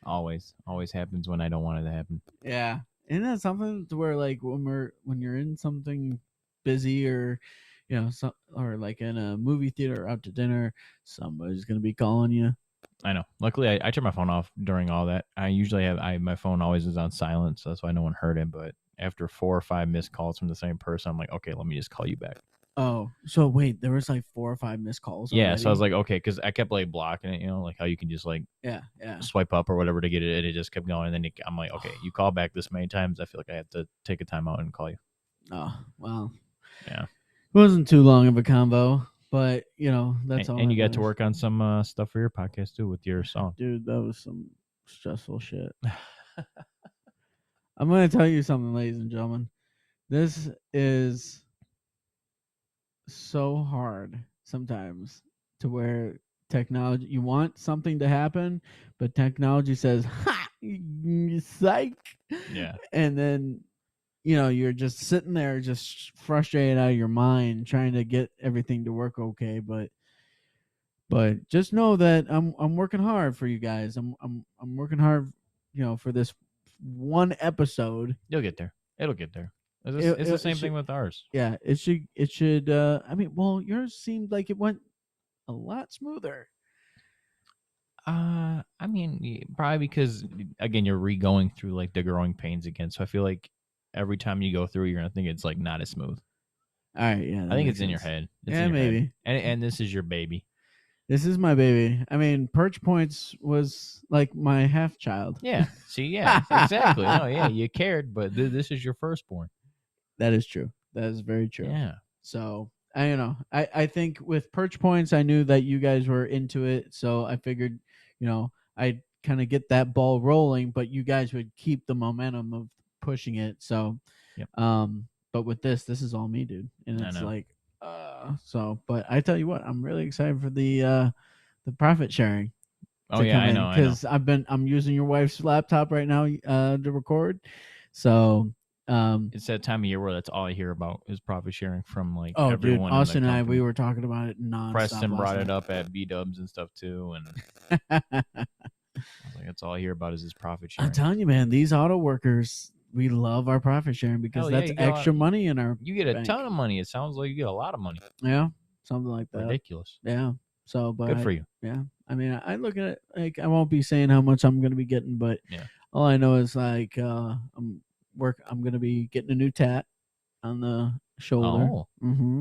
Always happens when I don't want it to happen. Yeah, isn't that something to where like when you're in something busy, or or like in a movie theater or out to dinner, somebody's gonna be calling you. I know. Luckily, I turn my phone off during all that. I usually have my phone always is on silent, so that's why no one heard it. But after 4 or 5 missed calls from the same person, I'm like, okay, let me just call you back. Oh, so wait, there was like 4 or 5 missed calls. Yeah, already? so I was like, okay, because I kept like blocking it, like how you can just like swipe up or whatever to get it, and it just kept going. And then I'm like, okay, you call back this many times, I feel like I have to take a time out and call you. Oh, well, yeah, it wasn't too long of a convo, but that's all. And you got to work on some stuff for your podcast too with your song, dude. That was some stressful shit. I'm gonna tell you something, ladies and gentlemen. This is so hard sometimes, to where technology, you want something to happen, but technology says, "Ha, psych." Yeah. And then you're just sitting there, just frustrated out of your mind, trying to get everything to work okay. But just know that I'm working hard for you guys. I'm working hard, for this one episode. You'll get there. It'll get there. It's the same thing with ours. Yeah, it should. I mean, well, yours seemed like it went a lot smoother. I mean, probably because again, you're re-going through like the growing pains again. So I feel like every time you go through, you're gonna think it's like not as smooth. All right, yeah, I think it's in your head. maybe. And this is your baby. This is my baby. I mean, Perch Points was like my half child. Yeah. See, yeah, exactly. No, yeah, you cared, but this is your firstborn. That is true. That is very true. Yeah. So I think with Perch Points, I knew that you guys were into it, so I figured, I'd kind of get that ball rolling, but you guys would keep the momentum of pushing it. So, yep. But with this is all me, dude, and it's like, so. But I tell you what, I'm really excited for the profit sharing. Oh yeah, I know, because I'm using your wife's laptop right now to record, so. It's that time of year where that's all I hear about is profit sharing from like dude, everyone. Austin and I, we were talking about it nonstop. Preston brought it up at B-dubs and stuff too, and I was like, that's all I hear about is this profit sharing. I'm telling you, man, these auto workers, we love our profit sharing because that's extra money in our. You get a ton of money. It sounds like you get a lot of money. Yeah, something like that. Ridiculous. Yeah. So, but good for you. Yeah, I mean, I look at it like I won't be saying how much I'm going to be getting, but all I know is like I'm going to be getting a new tat on the shoulder. Oh,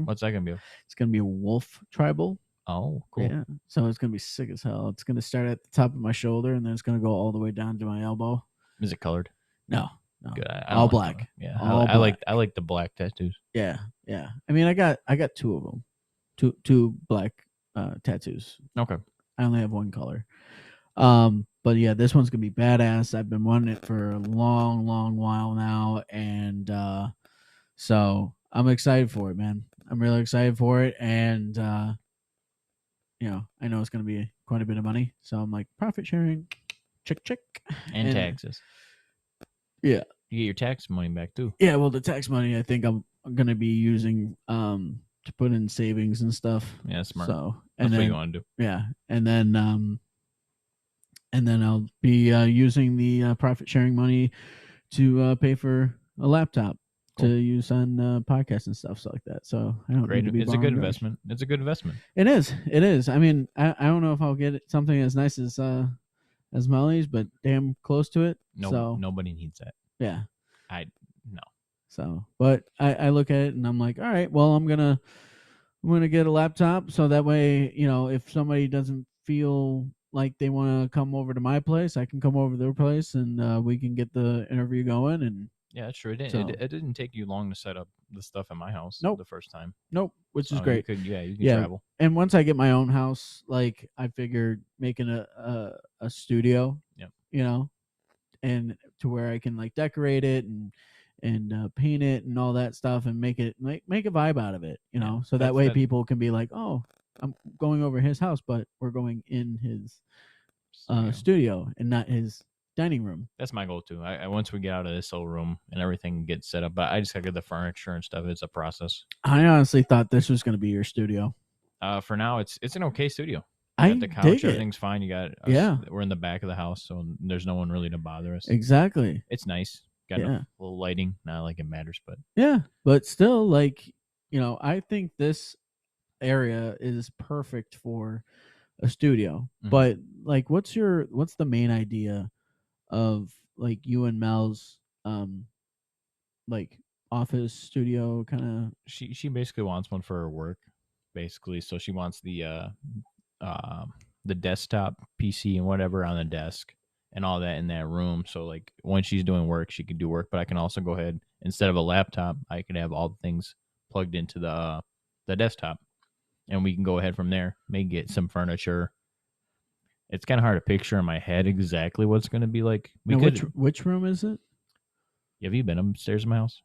what's that going to be? It's going to be a wolf tribal. Oh, cool. Yeah, so it's going to be sick as hell. It's going to start at the top of my shoulder, and then it's going to go all the way down to my elbow. Is it colored? No. Good. All black. Yeah, I like the black tattoos. Yeah. I mean, I got 2 of them, two black tattoos. Okay. I only have one color. But yeah, this one's gonna be badass. I've been wanting it for a long while now, and so I'm excited for it, man. I'm really excited for it, and I know it's gonna be quite a bit of money, so I'm like, profit sharing, check, and taxes. Yeah, you get your tax money back too. Yeah, well, the tax money I think I'm gonna be using to put in savings and stuff. Yeah, smart. So that's what you want to do. Yeah, and then I'll be using the profit sharing money to pay for a laptop to use on podcasts and stuff like that. So I don't need to be. It's a good investment. It's a good investment. It is. I mean, I don't know if I'll get something as nice as Molly's, but damn close to it. No, so nobody needs that. Yeah. No. So, but I look at it and I'm like, all right, well, I'm gonna get a laptop so that way, if somebody doesn't feel like they want to come over to my place, I can come over to their place and we can get the interview going. And yeah, that's true. It didn't take you long to set up the stuff at my house. Nope. The first time. Nope, which is great. You can travel. And once I get my own house, like I figured making a studio. Yep. And to where I can like decorate it and paint it and all that stuff and make a vibe out of it, Yeah, so that that's way that. people can be like, oh, I'm going over his house, but we're going in his studio and not his dining room. That's my goal too. I once we get out of this whole room and everything gets set up, but I just gotta get the furniture and stuff. It's a process. I honestly thought this was going to be your studio. For now, it's an okay studio. You got I the couch, dig it. everything's fine. You got us. Yeah, We're in the back of the house, so there's no one really to bother us. exactly. It's nice. Got enough Yeah. little lighting. Not like it matters, but Yeah, but still, like, I think this area is perfect for a studio. Mhm. But like, what's the main idea of like you and Mel's like office studio kind of? she basically wants one for her work, basically. So she wants the desktop PC and whatever on the desk and all that in that room. So like when she's doing work, she can do work, but I can also go ahead instead of a laptop, I could have all the things plugged into the desktop, and we can go ahead from there. Maybe get some furniture. It's kind of hard to picture in my head exactly what it's going to be like. We Now, could. which room is it? Have you been upstairs in my house?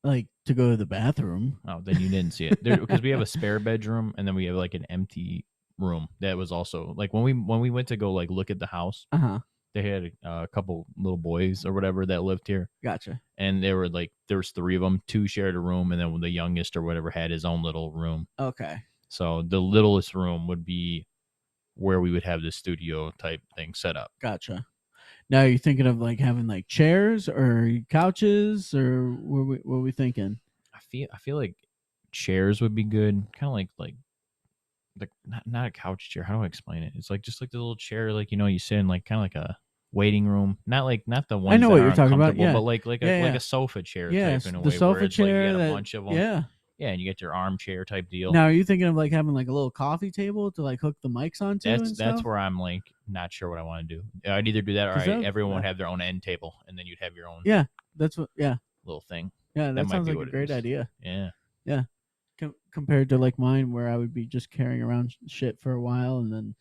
Like to go to the bathroom? Oh, then you didn't see it because we have a spare bedroom and then we have like an empty room that was also like when we went to go like look at the house. Uh-huh. They had a couple little boys or whatever that lived here, Gotcha. and they were like there was three of them. Two shared a room, and then the youngest or whatever had his own little room. Okay. So the littlest room would be where we would have the studio type thing set up. Gotcha. Now, are you thinking of like having like chairs or couches, or what are we thinking? I feel like chairs would be good, kind of like the not a couch chair. How do I explain it? It's like just like the little chair, like you sit in like kind of like a waiting room, not the ones I know that what are you're talking about. uncomfortable, Yeah. but like Yeah, like yeah. a sofa chair type Yes, in a the way where sofa it's like you chair got a that. bunch of them. Yeah. Yeah, and you get your armchair type deal. Now, are you thinking of like having like a little coffee table to like hook the mics onto and That's stuff? where I'm like not sure what I want to do. I'd either do that or everyone would have their own end table, and then you'd have your own Yeah, that's what. Yeah, little thing. yeah, That that might sounds be like a what it great is. idea. Yeah. Yeah, compared to like mine, where I would be just carrying around shit for a while, and then,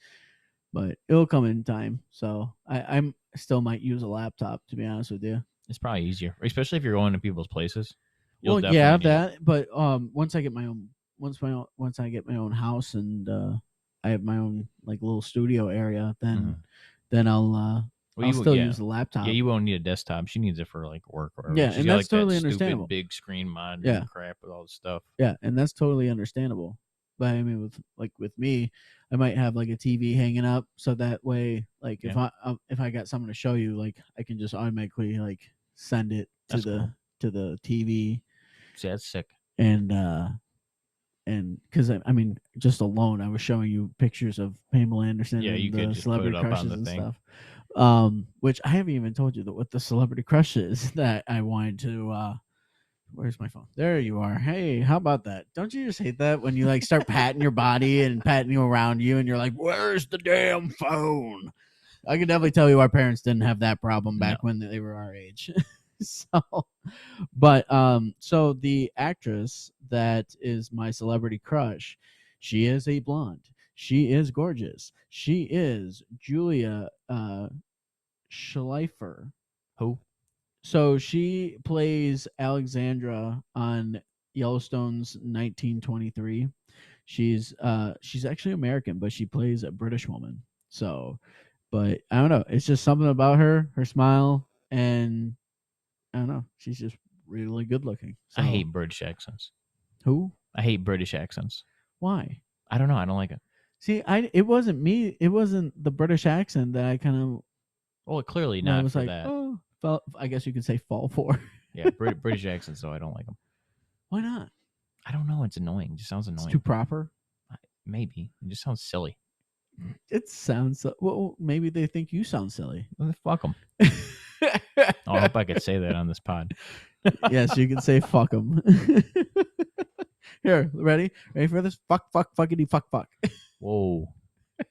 but it'll come in time. So I'm still might use a laptop, to be honest with you. It's probably easier, especially if you're going to people's places. You'll Well, yeah, definitely need it. that. But once I get my own, once I get my own house and I have my own like little studio area, then I'll still use the laptop. Yeah, you won't need a desktop. She needs it for like work or whatever. Yeah, She's and got that's like that totally stupid understandable. big screen monitor Yeah. and crap with all the stuff. Yeah, and that's totally understandable. But I mean, with me, I might have like a TV hanging up, so that way, like if I got something to show you, like I can just automatically like send it to That's cool. to the TV. See, that's sick. And because I mean, just alone, I was showing you pictures of Pamela Anderson Yeah, and you could the just put celebrity it up on crushes the and thing. stuff. Which I haven't even told you what the celebrity crush is that I wanted to. Where's my phone? There you are. Hey, how about that? Don't you just hate that when you like start patting your body and patting you around you and you're like, where's the damn phone? I can definitely tell you our parents didn't have that problem back when they were our age. So the actress that is my celebrity crush, she is a blonde. She is gorgeous. She is Julia Schleifer. Who? So she plays Alexandra on Yellowstone's 1923. She's actually American, but she plays a British woman. So, but I don't know. It's just something about her smile, and I don't know. She's just really good looking. So, I hate British accents. Who? I hate British accents. Why? I don't know. I don't like it. See, it wasn't me. It wasn't the British accent that I kind of. Well, clearly not. I was for like, that. oh, I guess you could say fall for. Yeah, British accents, though I don't like them. Why not? I don't know. It's annoying. It just sounds annoying. It's too proper. Maybe it just sounds silly. It sounds well. Maybe they think you sound silly. Well, fuck them. I hope I could say that on this pod. Yes, you can say fuck them. Here, ready for this? Fuck, fuckity, fuck. Whoa,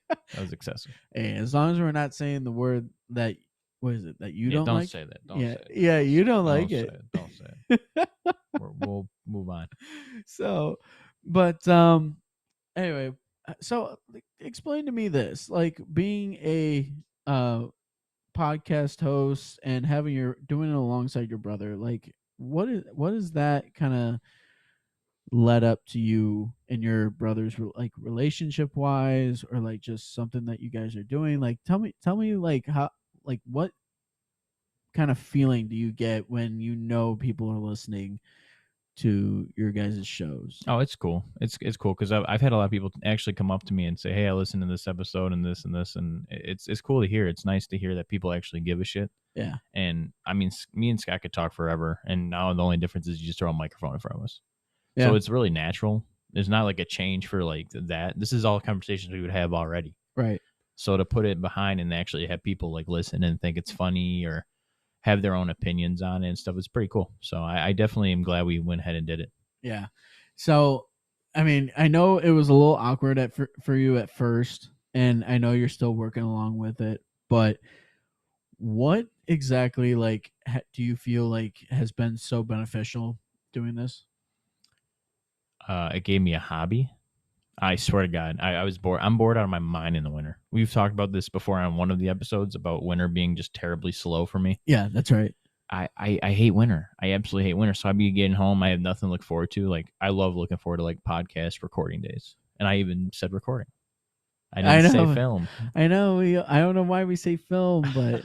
that was excessive. Hey, as long as we're not saying the word that, what is it that you don't like? Say that. Don't say it. Yeah, you don't like it. Don't say it. We'll move on. So, but anyway, so explain to me this, like being a podcast host and doing it alongside your brother, like what is that kind of led up to you and your brother's like relationship wise, or like just something that you guys are doing? Like tell me like how, like what kind of feeling do you get when you know people are listening to your guys' shows? Oh, it's cool. It's cool because I've had a lot of people actually come up to me and say, "Hey, I listened to this episode and this," and it's cool to hear. It's nice to hear that people actually give a shit. Yeah. And I mean, me and Scott could talk forever, and now the only difference is you just throw a microphone in front of us. So Yeah. it's really natural. There's not like a change for like that. This is all conversations we would have already. Right. So to put it behind and actually have people like listen and think it's funny or have their own opinions on it and stuff, it's pretty cool. So I definitely am glad we went ahead and did it. Yeah. So, I mean, I know it was a little awkward for you at first, and I know you're still working along with it, but what exactly like do you feel like has been so beneficial doing this? It gave me a hobby. I swear to God, I was bored. I'm bored out of my mind in the winter. We've talked about this before on one of the episodes about winter being just terribly slow for me. Yeah, that's right. I hate winter. I absolutely hate winter. So I'd be getting home. I have nothing to look forward to. Like I love looking forward to like podcast recording days. And I even said recording. I I didn't say know. film. I know. I don't know why we say film, but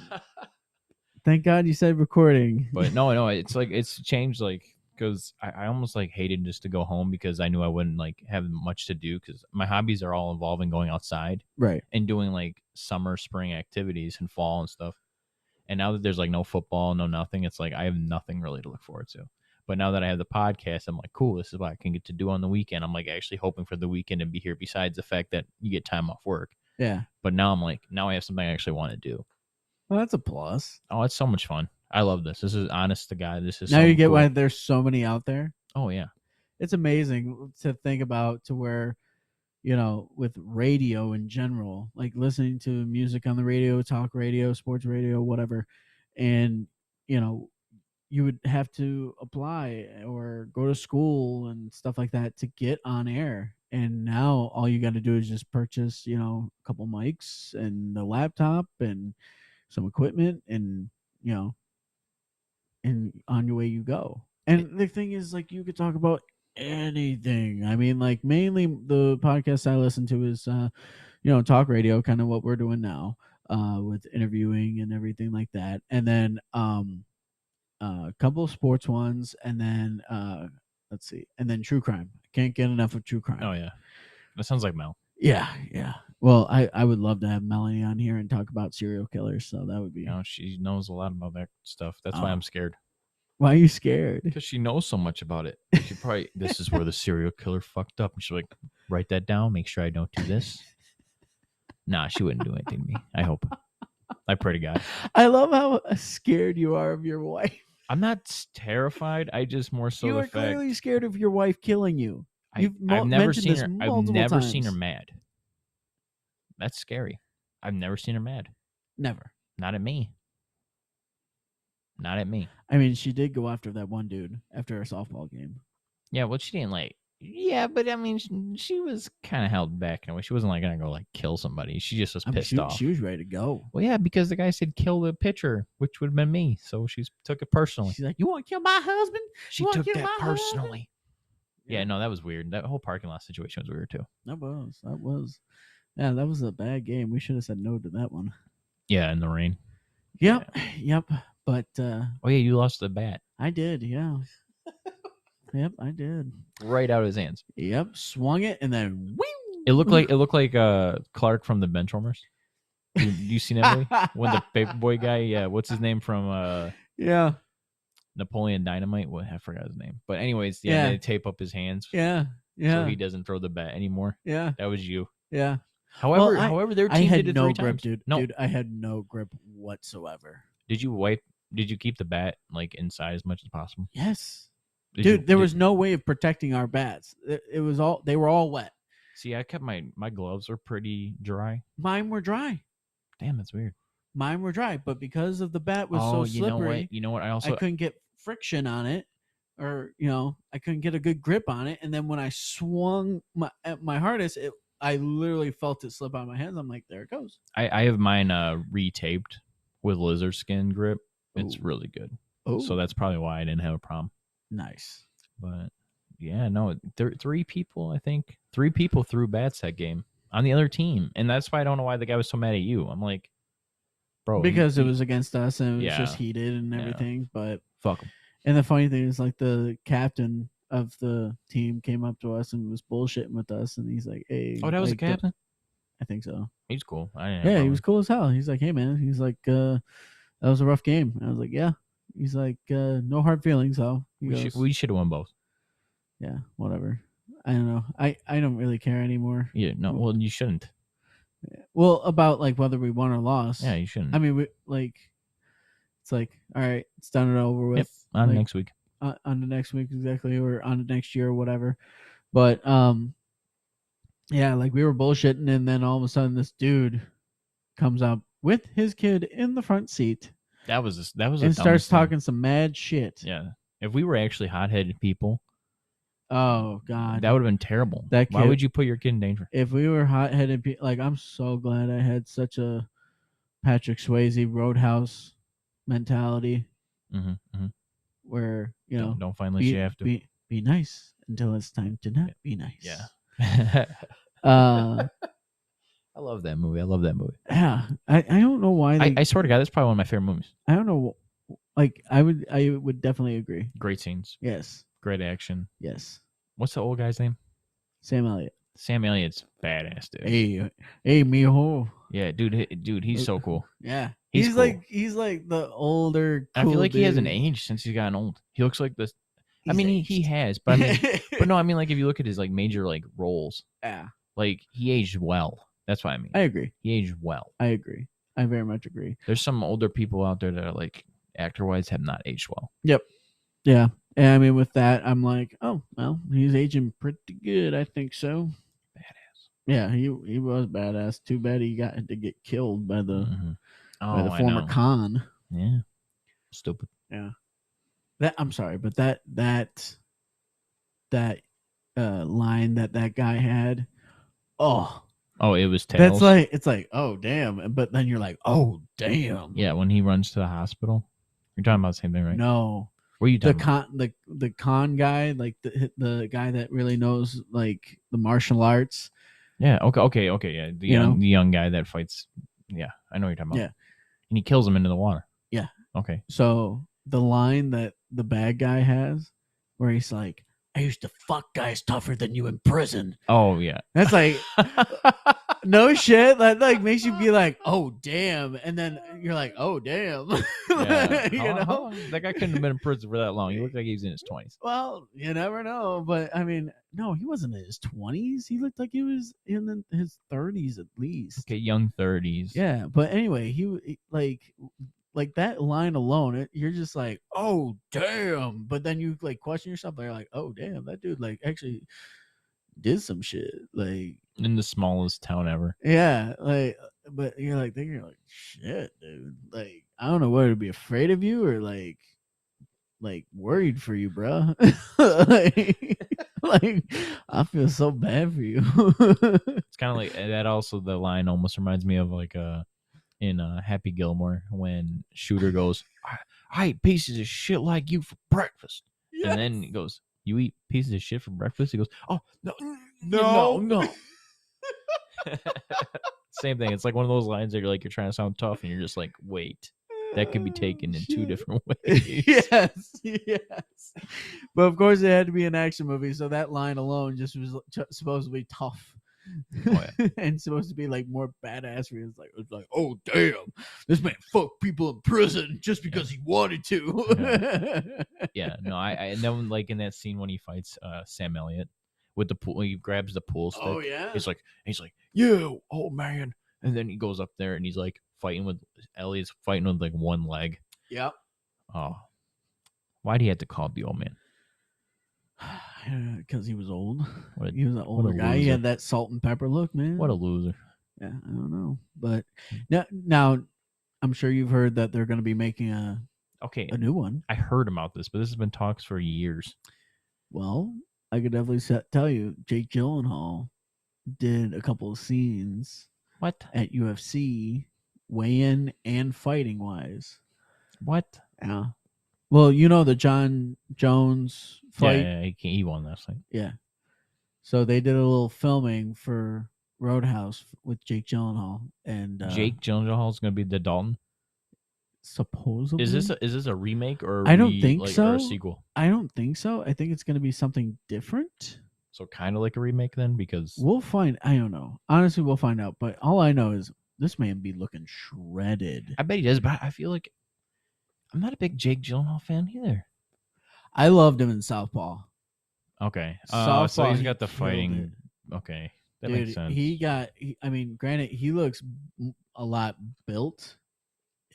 thank God you said recording. But no, it's like it's changed like because I almost like hated just to go home because I knew I wouldn't like have much to do because my hobbies are all involving going outside Right. and doing like summer, spring activities and fall and stuff. And now that there's like no football, no nothing, it's like I have nothing really to look forward to. But now that I have the podcast, I'm like, cool, this is what I can get to do on the weekend. I'm like actually hoping for the weekend to be here besides the fact that you get time off work. Yeah. But now I'm like, now I have something I actually want to do. Well, that's a plus. Oh, it's so much fun. I love this. This is honest to God. This is Now so you get cool. why there's so many out there. Oh, yeah. It's amazing to think about, to where, you know, with radio in general, like listening to music on the radio, talk radio, sports radio, whatever, and, you know, you would have to apply or go to school and stuff like that to get on air. And now all you got to do is just purchase, you know, a couple mics and a laptop and some equipment, and, you know, and on your way you go. And the thing is, like, you could talk about anything. I mean, like, mainly the podcast I listen to is, you know, talk radio, kind of what we're doing now, with interviewing and everything like that. And then, a couple of sports ones, and then, let's see, and then true crime. Can't get enough of true crime. Oh, yeah. That sounds like Mel. Yeah, yeah. Well, I would love to have Melanie on here and talk about serial killers. So that would be. You know, she knows a lot about that stuff. That's why I'm scared. Why are you scared? Because she knows so much about it. She probably, this is where the serial killer fucked up. And she's like, write that down. Make sure I don't do this. Nah, she wouldn't do anything to me. I hope. I pray to God. I love how scared you are of your wife. I'm not terrified. I just more so You the are fact clearly scared of your wife killing you. I've never mentioned seen this her. I've multiple never times. seen her mad. That's scary. I've never seen her mad. Never. Not at me. Not at me. I mean, she did go after that one dude after a softball game. Yeah, well, she didn't like. Yeah, but I mean, she was kind of held back in a way. She wasn't like gonna go like kill somebody. She just was pissed off. She was ready to go. Well, yeah, because the guy said kill the pitcher, which would have been me. So she took it personally. She's like, "You want to kill my husband?" She took that personally. Yeah, no, that was weird. That whole parking lot situation was weird too. That was. Yeah, that was a bad game. We should have said no to that one. Yeah, in the rain. Yep, yep. But oh yeah, you lost the bat. I did. Yeah. Yep, I did. Right out of his hands. Yep, swung it and then wing. It looked like Clark from the Benchwarmers. You seen that movie? When the Paperboy guy, yeah, what's his name from yeah, Napoleon Dynamite? What, I forgot his name. But anyways, yeah, they tape up his hands. Yeah. So he doesn't throw the bat anymore. Yeah. That was you. Yeah. However, their team did it no 3 grip, times. dude. No. Dude, I had no grip whatsoever. Did you keep the bat like inside as much as possible? Yes. There was no way of protecting our bats. It was they were all wet. See, I kept my gloves are pretty dry. Mine were dry. Damn, that's weird. Mine were dry, but because of the bat was so slippery, you know what? I couldn't get friction on it, or I couldn't get a good grip on it. And then when I swung my hardest, I literally felt it slip out of my hands. I'm like, there it goes. I have mine retaped with lizard skin grip. It's Ooh. really good. Oh, So that's probably why I didn't have a problem. nice. But yeah, no, 3 people, I think. 3 people threw bats that game on the other team. And that's why I don't know why the guy was so mad at you. I'm like, bro, Because it was against us and it was just yeah, heated and yeah, everything. But fuck him. and the funny thing is, like, the captain of the team came up to us and was bullshitting with us, and he's like, "Hey, Oh, that was the like, captain? I think so. He's cool. I didn't have a Yeah, he problem was with cool as hell. He's like, "Hey, man," he's like, "that was a rough game." And I was like, "Yeah." He's like, "No hard feelings, though." He him. goes, We should have won both. "Yeah, whatever." I don't know. I don't really care anymore. Yeah, no, well, you shouldn't. Well, about like whether we won or lost. Yeah, you shouldn't. I mean, we like it's like, all right, it's done and over with. Yep, on Like, next week. on the next week exactly, or on the next year or whatever. But yeah, like, we were bullshitting, and then all of a sudden this dude comes up with his kid in the front seat That was the and starts dumbest thing. talking some mad shit. Yeah. If we were actually hot-headed people, Oh God, that would have been terrible. that Why kid. would you put your kid in danger? If we were hot-headed, like, I'm so glad I had such a Patrick Swayze Roadhouse mentality, Mm-hmm. where, you know, Don't find unless you have to. be nice until it's time to not be nice. Yeah. Uh, I love that movie. I love that movie. yeah. I don't know why I swear to God, that's probably one of my favorite movies. I don't know. Like, I would definitely agree. Great scenes, Yes. great action. Yes. What's the old guy's name? Sam Elliott. Sam Elliott's badass, dude. Hey, mijo. Yeah, dude, he's so cool. Yeah. He's cool. He's like the older. Cool I feel like dude. he hasn't aged since he's gotten old. He looks like this. I He's mean, he has, but I mean, but no, I mean, like, if you look at his like major like roles, Yeah. like, he aged well. That's what I mean. I agree. He aged well. I agree. I very much agree. There's some older people out there that are like actor wise have not aged well. Yep. Yeah. And I mean, with that, I'm like, oh well, he's aging pretty good. I think so. Badass. Yeah, he was badass. Too bad he got to get killed by the by the I former know. Khan. Yeah. Stupid. Yeah. That, I'm sorry, but that line that guy had. Oh, it was Tails. That's like, it's like, oh damn, but then you're like, oh damn. Yeah, when he runs to the hospital. You're talking about the same thing, right? No. What are you talking about? The con guy, like the guy that really knows like the martial arts. Yeah. Okay. Yeah. The young guy that fights. Yeah, I know what you're talking about. Yeah. And he kills him into the water. Yeah. Okay. So the line that the bad guy has, where he's like, "I used to fuck guys tougher than you in prison." Oh yeah. That's like, no shit. That like makes you be like, oh damn, and then you're like, oh damn. Yeah. You know, that guy couldn't have been in prison for that long. He looked like he was in his 20s. Well, you never know, but I mean, no, he wasn't in his 20s. He looked like he was in his 30s at least. Okay, young 30s. Yeah, but anyway, he like that line alone, you're just like, oh damn. But then you like question yourself, and you're like, oh damn, that dude like actually did some shit, like in the smallest town ever. Yeah, like, but you're like thinking, like, shit, dude. Like, I don't know whether to be afraid of you or like worried for you, bro. like, I feel so bad for you. It's kind of like that. Also, the line almost reminds me of like in Happy Gilmore when Shooter goes, "I eat pieces of shit like you for breakfast," yes. And then he goes, "You eat pieces of shit for breakfast?" He goes, "Oh no." Same thing. It's like one of those lines that you're like, you're trying to sound tough, and you're just like, wait, that could be taken in two different ways. Yes. But of course, it had to be an action movie, so that line alone just was supposed to be tough. Oh, yeah. And supposed to be like more badass. It's like, oh damn, this man fucked people in prison just because he wanted to. Yeah. No, I and then like in that scene when he fights Sam Elliott with the pool, he grabs the pool stick. Oh yeah. He's like, yeah, oh man. And then he goes up there and he's like Elliott's fighting with like one leg. Yep. Oh, why'd he have to call the old man? Because he was old. He was an older guy. He had that salt and pepper look, man. What a loser. Yeah, I don't know. But now I'm sure you've heard that they're going to be making a new one. I heard about this, but this has been talks for years. Well, I could definitely tell you, Jake Gyllenhaal did a couple of scenes at UFC weigh-in and fighting wise. What? Yeah. Well, you know the John Jones fight. Yeah, he won that fight. Yeah. So they did a little filming for Roadhouse with Jake Gyllenhaal and Jake Gyllenhaal is gonna be the Dalton. supposedly. Is this a remake or I don't think so. or a sequel? I don't think so. I think it's going to be something different. So kind of like a remake then, because We'll find. I don't know. Honestly, we'll find out. But all I know is this man be looking shredded. I bet he does. But I feel like I'm not a big Jake Gyllenhaal fan either. I loved him in Southpaw. Okay. Southpaw, so he's he got the killed fighting. it. Okay, that Dude, makes sense. I mean, granted, he looks a lot built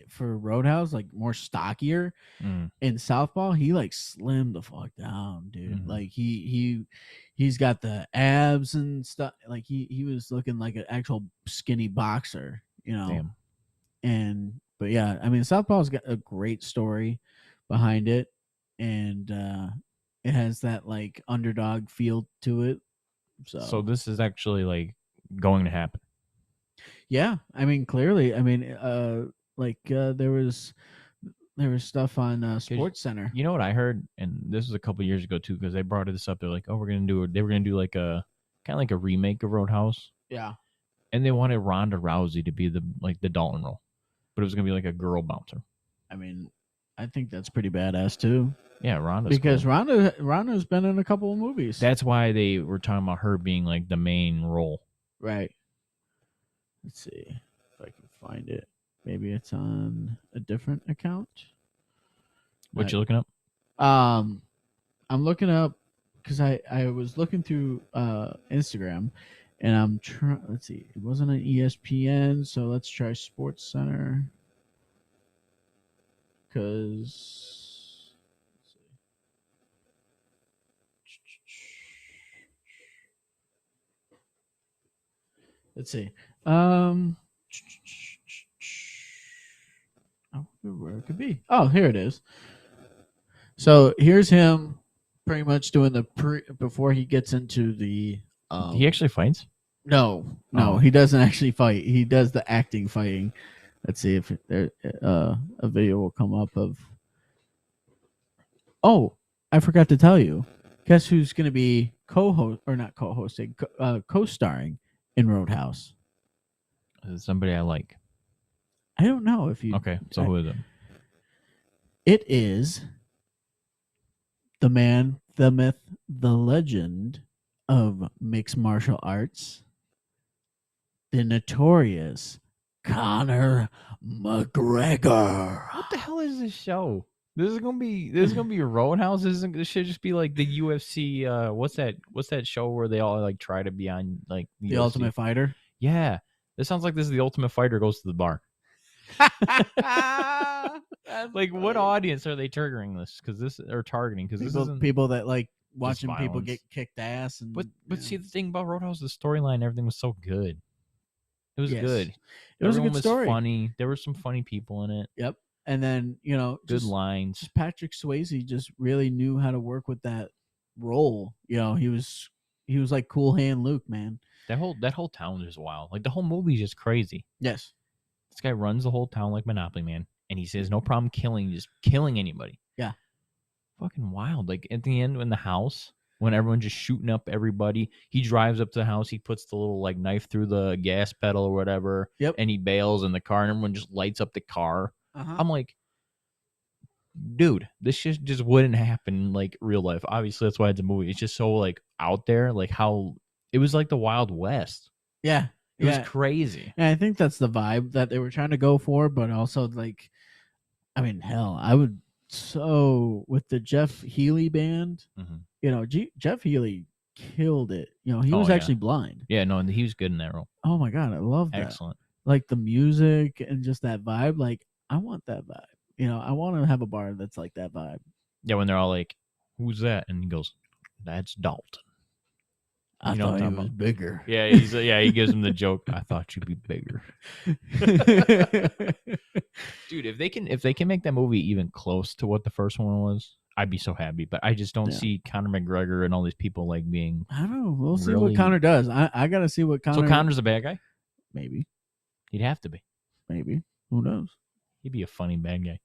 for Roadhouse, like more stockier. Mm. In Southpaw, he like slimmed the fuck down, dude. Mhm. Like he's got the abs and stuff. Like he was looking like an actual skinny boxer, you know. Damn. But yeah, I mean, Southpaw's got a great story behind it, and it has that like underdog feel to it. So this is actually like going to happen. Yeah, I mean, clearly, I mean, there was stuff on Sports Center. You know what I heard, and this was a couple years ago too, because they brought this up. They're like, "Oh, they were gonna do like a kind of like a remake of Roadhouse." Yeah, and they wanted Ronda Rousey to be the Dalton role, but it was gonna be like a girl bouncer. I mean, I think that's pretty badass too. Yeah, Ronda's because cool. Ronda's been in a couple of movies. That's why they were talking about her being like the main role. Right. Let's see if I can find it. Maybe it's on a different account. What you looking up? I'm looking up because I was looking through Instagram, and I'm trying. Let's see, it wasn't an ESPN, so let's try Sports Center. Because let's see. Where it could be. Oh, here it is. So here's him, pretty much doing the before he gets into the. He actually fights? No, he doesn't actually fight. He does the acting fighting. Let's see if there a video will come up of. Oh, I forgot to tell you. Guess who's going to be co-host or not co-hosting, co-starring in Roadhouse? Somebody I like. I don't know if you. Okay, so who is it? It is the man, the myth, the legend of mixed martial arts, the notorious Conor McGregor. What the hell is this show? This is gonna be Roadhouse. This should just be like the UFC. What's that show where they all like try to be on like the Ultimate Fighter? Yeah, this sounds like this is the Ultimate Fighter goes to the bar. Like, what audience are they triggering this? Because this or targeting? Because this is people that like watching people get kicked ass. And but see, the thing about Roadhouse, the storyline, everything was so good. It was good. It was a good story. Funny. There were some funny people in it. Yep. And then good lines. Patrick Swayze just really knew how to work with that role. He was like Cool Hand Luke, man. That whole town is wild. Like the whole movie is just crazy. Yes. This guy runs the whole town like Monopoly Man, and he says no problem just killing anybody. Yeah. Fucking wild. Like at the end in the house, when everyone's just shooting up everybody, he drives up to the house, he puts the little like knife through the gas pedal or whatever, and he bails in the car, and everyone just lights up the car. I'm like, dude, this shit just wouldn't happen in like real life. Obviously, that's why it's a movie. It's just so like out there, like how it was like the Wild West. Yeah. It was crazy. And I think that's the vibe that they were trying to go for, but also like, I mean, hell, I would with the Jeff Healey band, Jeff Healey killed it. He was actually blind. Yeah, no, and he was good in that role. Oh my God, I love that. Excellent. Like the music and just that vibe. Like I want that vibe. I want to have a bar that's like that vibe. Yeah, when they're all like, "Who's that?" and he goes, "That's Dalton." I thought he was bigger. Yeah, he gives him the joke. I thought you'd be bigger. Dude, if they can make that movie even close to what the first one was, I'd be so happy. But I just don't see Conor McGregor and all these people like being. I don't know. We'll see what Conor does. I gotta see what Conor. So Conor's a bad guy? Maybe. He'd have to be. Maybe. Who knows? He'd be a funny bad guy.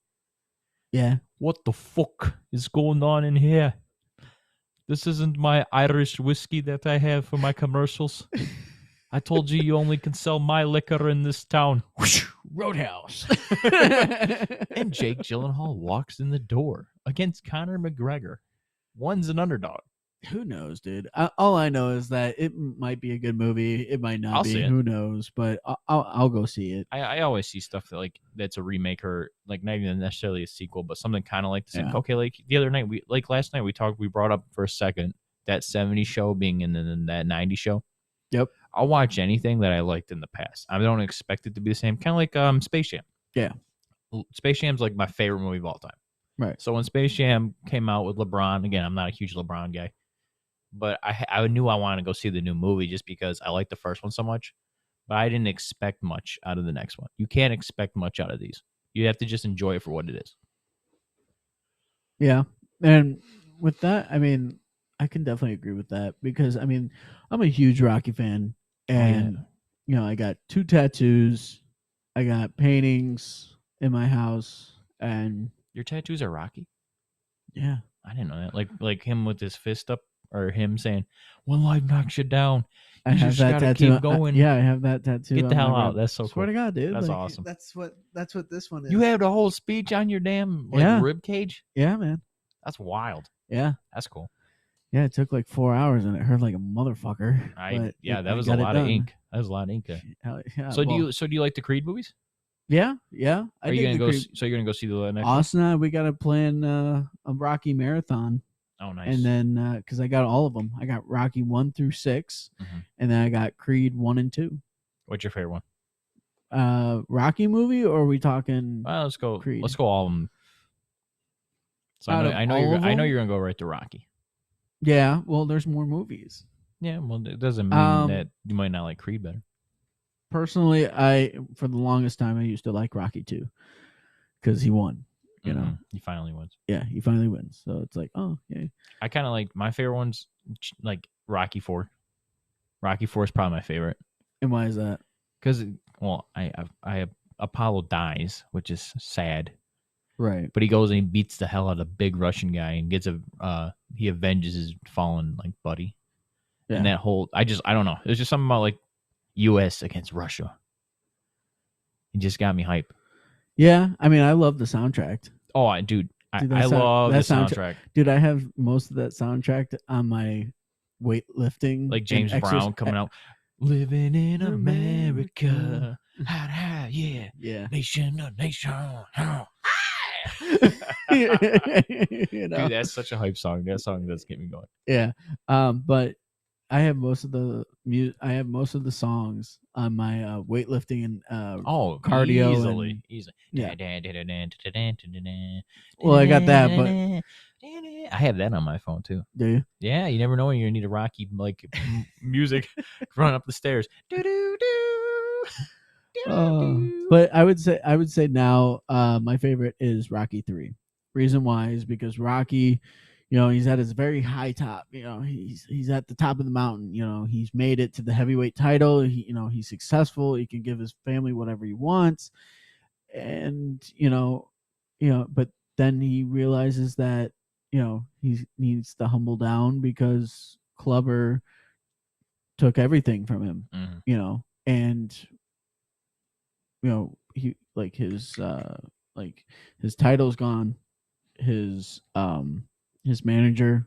Yeah. What the fuck is going on in here? This isn't my Irish whiskey that I have for my commercials. I told you you only can sell my liquor in this town. Roadhouse. And Jake Gyllenhaal walks in the door against Conor McGregor. One's an underdog. Who knows, dude? All I know is that it might be a good movie. It might not I'll be. see it. Who knows? But I'll go see it. I always see stuff that that's a remake or like not even necessarily a sequel, but something kind of like this. Yeah. Okay, like the other night, last night we brought up for a second that 70s show being in that 90s show. Yep. I'll watch anything that I liked in the past. I don't expect it to be the same. Kind of like Space Jam. Yeah. Space Jam's like my favorite movie of all time. Right. So when Space Jam came out with LeBron, again, I'm not a huge LeBron guy, but I knew I wanted to go see the new movie just because I liked the first one so much. But I didn't expect much out of the next one. You can't expect much out of these. You have to just enjoy it for what it is. Yeah. And with that, I mean, I can definitely agree with that because I mean, I'm a huge Rocky fan, and you know, I got 2 tattoos, I got paintings in my house, and Your tattoos are Rocky? yeah, I didn't know that. Like him with his fist up, or him saying, "When life knocks you down, I you have just that gotta tattoo. keep going." Yeah, I have that tattoo. Get the on hell my out! rib. That's so Swear cool. to God, dude. That's like, awesome. That's what this one is. You had a whole speech on your damn Yeah. rib cage. Yeah, man. That's wild. Yeah. That's cool. Yeah, it took like 4 hours and it hurt like a motherfucker. That was a lot of ink. That was a lot of ink there. Yeah, So do you like the Creed movies? Yeah. Are you gonna go? So you're gonna go see the next one? Austin and I, we got to plan a Rocky marathon. Oh, nice. And then because I got all of them, I got Rocky 1 through 6, and then I got Creed 1 and 2. What's your favorite one? Rocky movie, or are we talking? Well, let's go. Creed? Let's go all of them. So I know you're gonna go right to Rocky. Yeah. Well, there's more movies. Yeah. Well, it doesn't mean that you might not like Creed better. Personally, for the longest time I used to like Rocky 2 because he won. You know, he finally wins. Yeah, he finally wins. So it's like, oh yeah. I kind of like my favorite ones, like Rocky 4. Rocky 4 is probably my favorite. And why is that? Because I Apollo dies, which is sad. Right. But he goes and he beats the hell out of a big Russian guy and gets he avenges his fallen like buddy. Yeah. And that whole I don't know. There's just something about like U.S. against Russia. It just got me hype. Yeah, I mean, I love the soundtrack. Oh, I love the soundtrack. Dude, I have most of that soundtrack on my weightlifting. Like James Brown coming out. Living in America. Yeah. Yeah. Nation to nation. You know? Dude, that's such a hype song. That song does get me going. Yeah. But I have most of the songs on my weightlifting and cardio. Easily. Yeah. Well, I got that, but I have that on my phone too. Do you? Yeah, you never know when you're gonna need a Rocky like music run up the stairs. But I would say now my favorite is Rocky 3. Reason why is because Rocky, you know, he's at his very high top. You know, he's at the top of the mountain. You know, he's made it to the heavyweight title. He's successful. He can give his family whatever he wants, and but then he realizes that he needs to humble down because Clubber took everything from him. Mm-hmm. And he his title's gone. His manager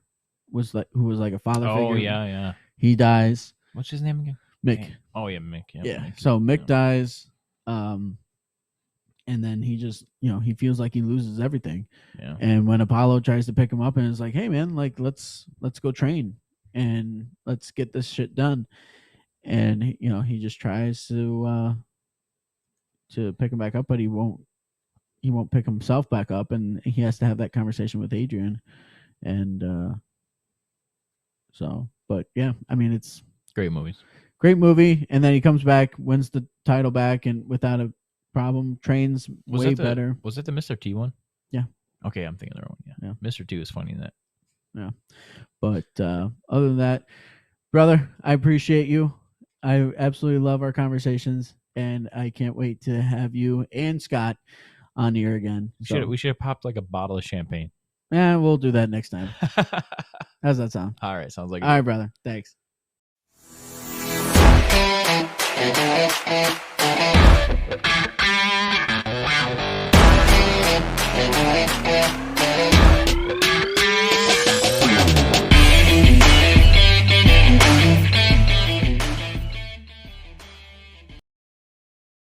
who was like a father figure. Oh yeah. He dies. What's his name again? Mick. Oh yeah, Mick. Yeah. Mick. So Mick dies. And then he just, he feels like he loses everything. Yeah. And when Apollo tries to pick him up and is like, "Hey man, like let's go train and let's get this shit done." And he just tries to pick him back up, but he won't pick himself back up, and he has to have that conversation with Adrian. And but yeah, I mean, it's great movies. Great movie. And then he comes back, wins the title back, and without a problem, trains way better. Was it the Mr. T one? Yeah. Okay, I'm thinking of the wrong one. Yeah. Mr. T was funny in that. Yeah. But other than that, brother, I appreciate you. I absolutely love our conversations. and I can't wait to have you and Scott on here again. We should have popped like a bottle of champagne. Yeah, we'll do that next time. How's that sound? All right, sounds like all right, brother. Thanks.